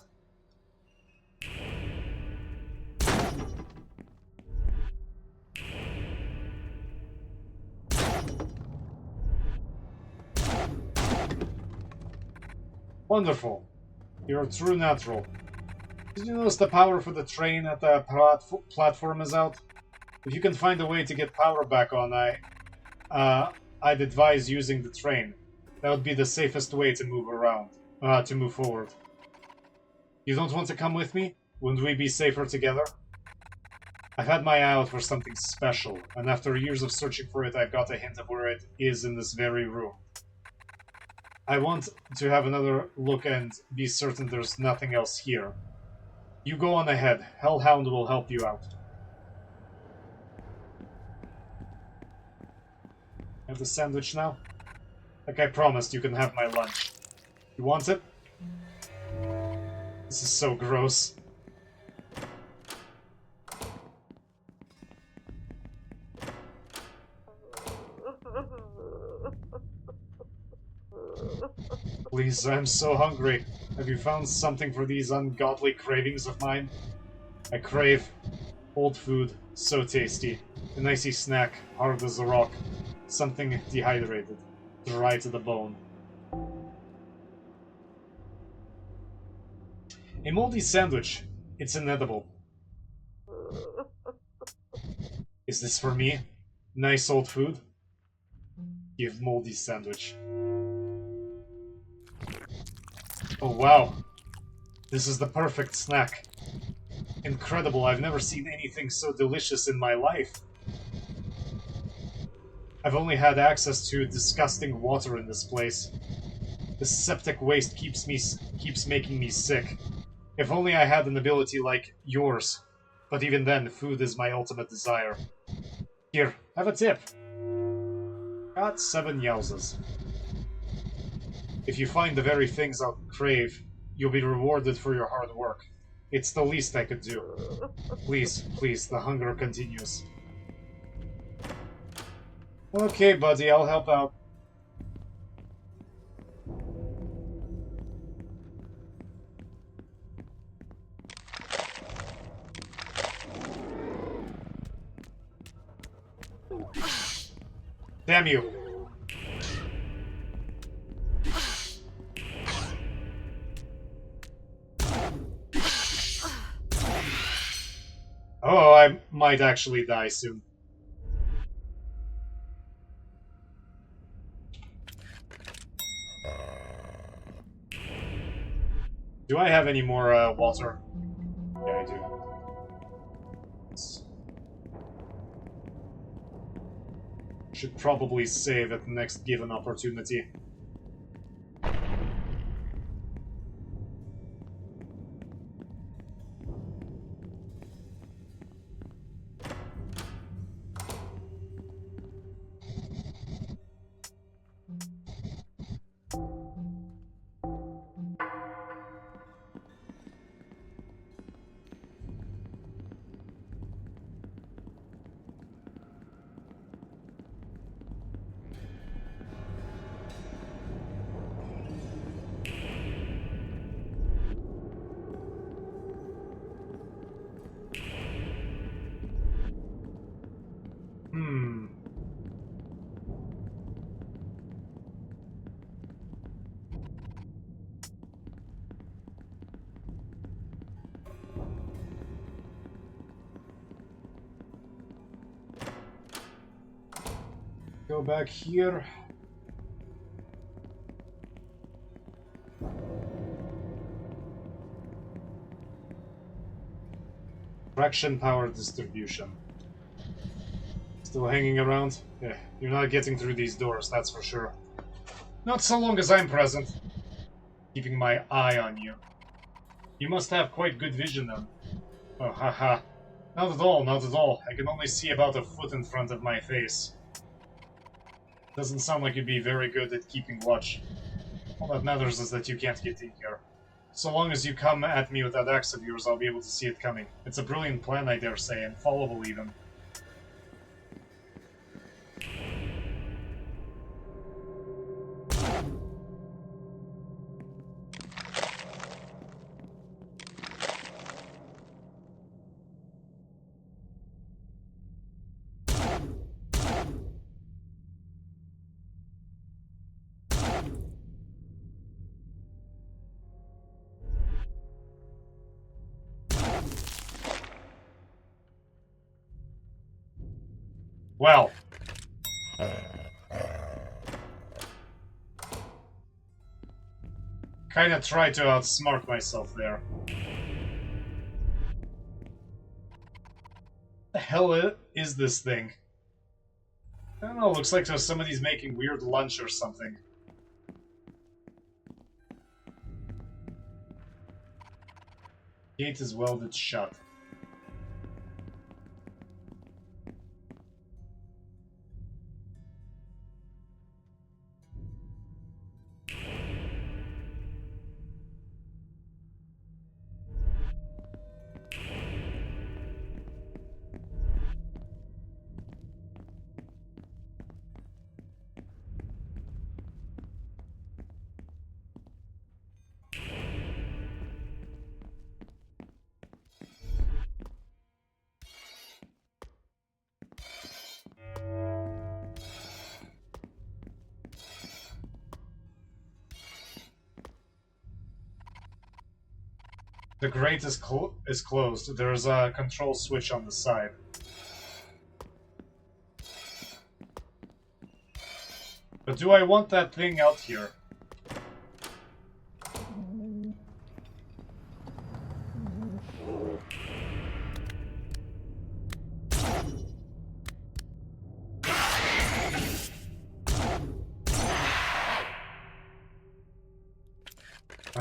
Wonderful. You're a true natural. Did you notice the power for the train at the platform is out? If you can find a way to get power back on, I'd advise using the train. That would be the safest way to move around, to move forward. You don't want to come with me? Wouldn't we be safer together? I've had my eye out for something special, and after years of searching for it, I've got a hint of where it is in this very room. I want to have another look and be certain there's nothing else here. You go on ahead. Hellhound will help you out. Have the sandwich now? Like I promised, you can have my lunch. You want it? This is so gross. Please, I'm so hungry. Have you found something for these ungodly cravings of mine? I crave old food, so tasty. An icy snack, hard as a rock. Something dehydrated, dry to the bone. A moldy sandwich. It's inedible. Is this for me? Nice old food? Give moldy sandwich. Oh wow. This is the perfect snack. Incredible, I've never seen anything so delicious in my life. I've only had access to disgusting water in this place. This septic waste keeps making me sick. If only I had an ability like yours. But even then, food is my ultimate desire. Here, have a tip. Got 7 yowzas. If you find the very things I'll crave, you'll be rewarded for your hard work. It's the least I could do. Please, please, the hunger continues. Okay, buddy, I'll help out. Damn you. Oh, I might actually die soon. Do I have any more water? Yeah, I do. Should probably save at the next given opportunity. Go back here. Traction power distribution. Still hanging around? Yeah, you're not getting through these doors, that's for sure. Not so long as I'm present. Keeping my eye on you. You must have quite good vision then. Oh, haha. Not at all, not at all. I can only see about a foot in front of my face. Doesn't sound like you'd be very good at keeping watch. All that matters is that you can't get in here. So long as you come at me with that axe of yours, I'll be able to see it coming. It's a brilliant plan, I dare say, and followable even. Well. Kinda tried to outsmart myself there. The hell is this thing? I don't know, looks like somebody's making weird lunch or something. Gate is welded shut. The grate is closed. There's a control switch on the side. But do I want that thing out here?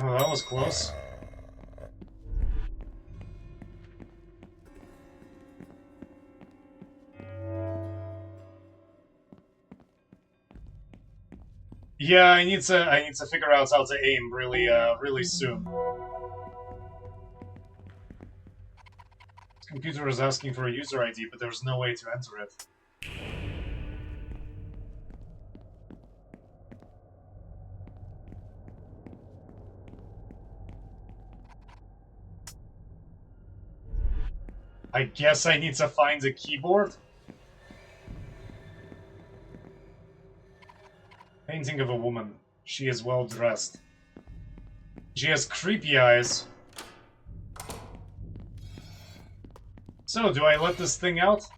Oh, that was close. Yeah, I need to figure out how to aim really soon. This computer is asking for a user ID, but there's no way to enter it. I guess I need to find a keyboard? Painting of a woman. She is well dressed. She has creepy eyes. So, do I let this thing out?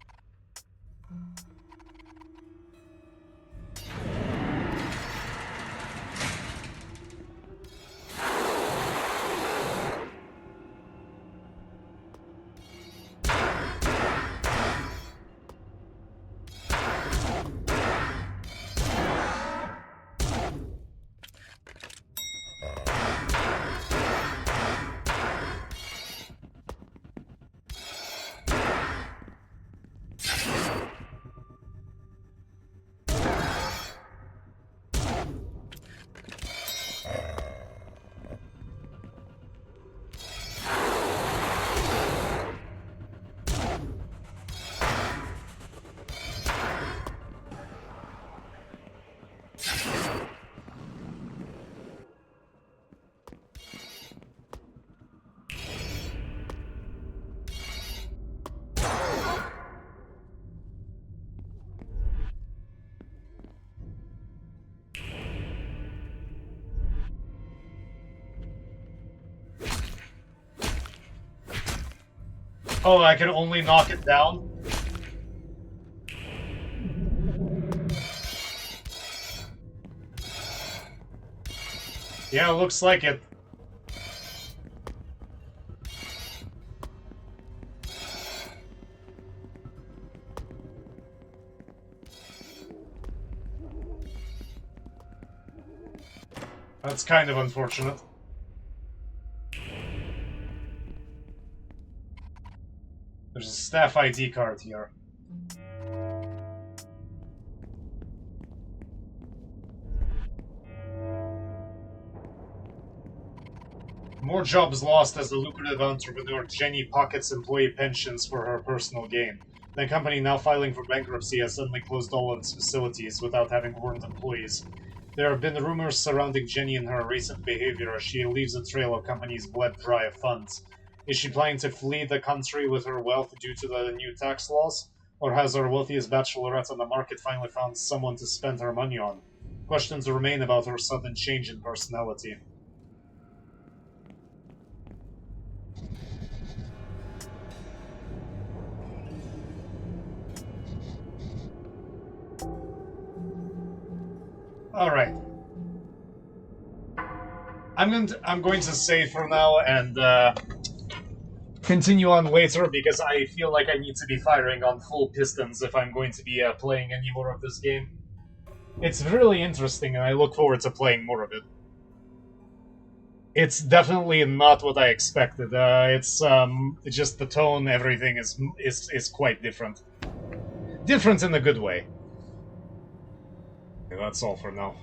Oh, I can only knock it down? Yeah, looks like it. That's kind of unfortunate. There's a staff ID card here. More jobs lost as the lucrative entrepreneur Jenny pockets employee pensions for her personal gain. The company, now filing for bankruptcy, has suddenly closed all its facilities without having warned employees. There have been rumors surrounding Jenny and her recent behavior as she leaves a trail of company's bled dry of funds. Is she planning to flee the country with her wealth due to the new tax laws? Or has our wealthiest bachelorette on the market finally found someone to spend her money on? Questions remain about her sudden change in personality. Alright. I'm going to save for now and continue on later because I feel like I need to be firing on full pistons if I'm going to be playing any more of this game. It's really interesting and I look forward to playing more of it. It's definitely not what I expected. It's just the tone, everything is quite different. Different in a good way. Okay, that's all for now.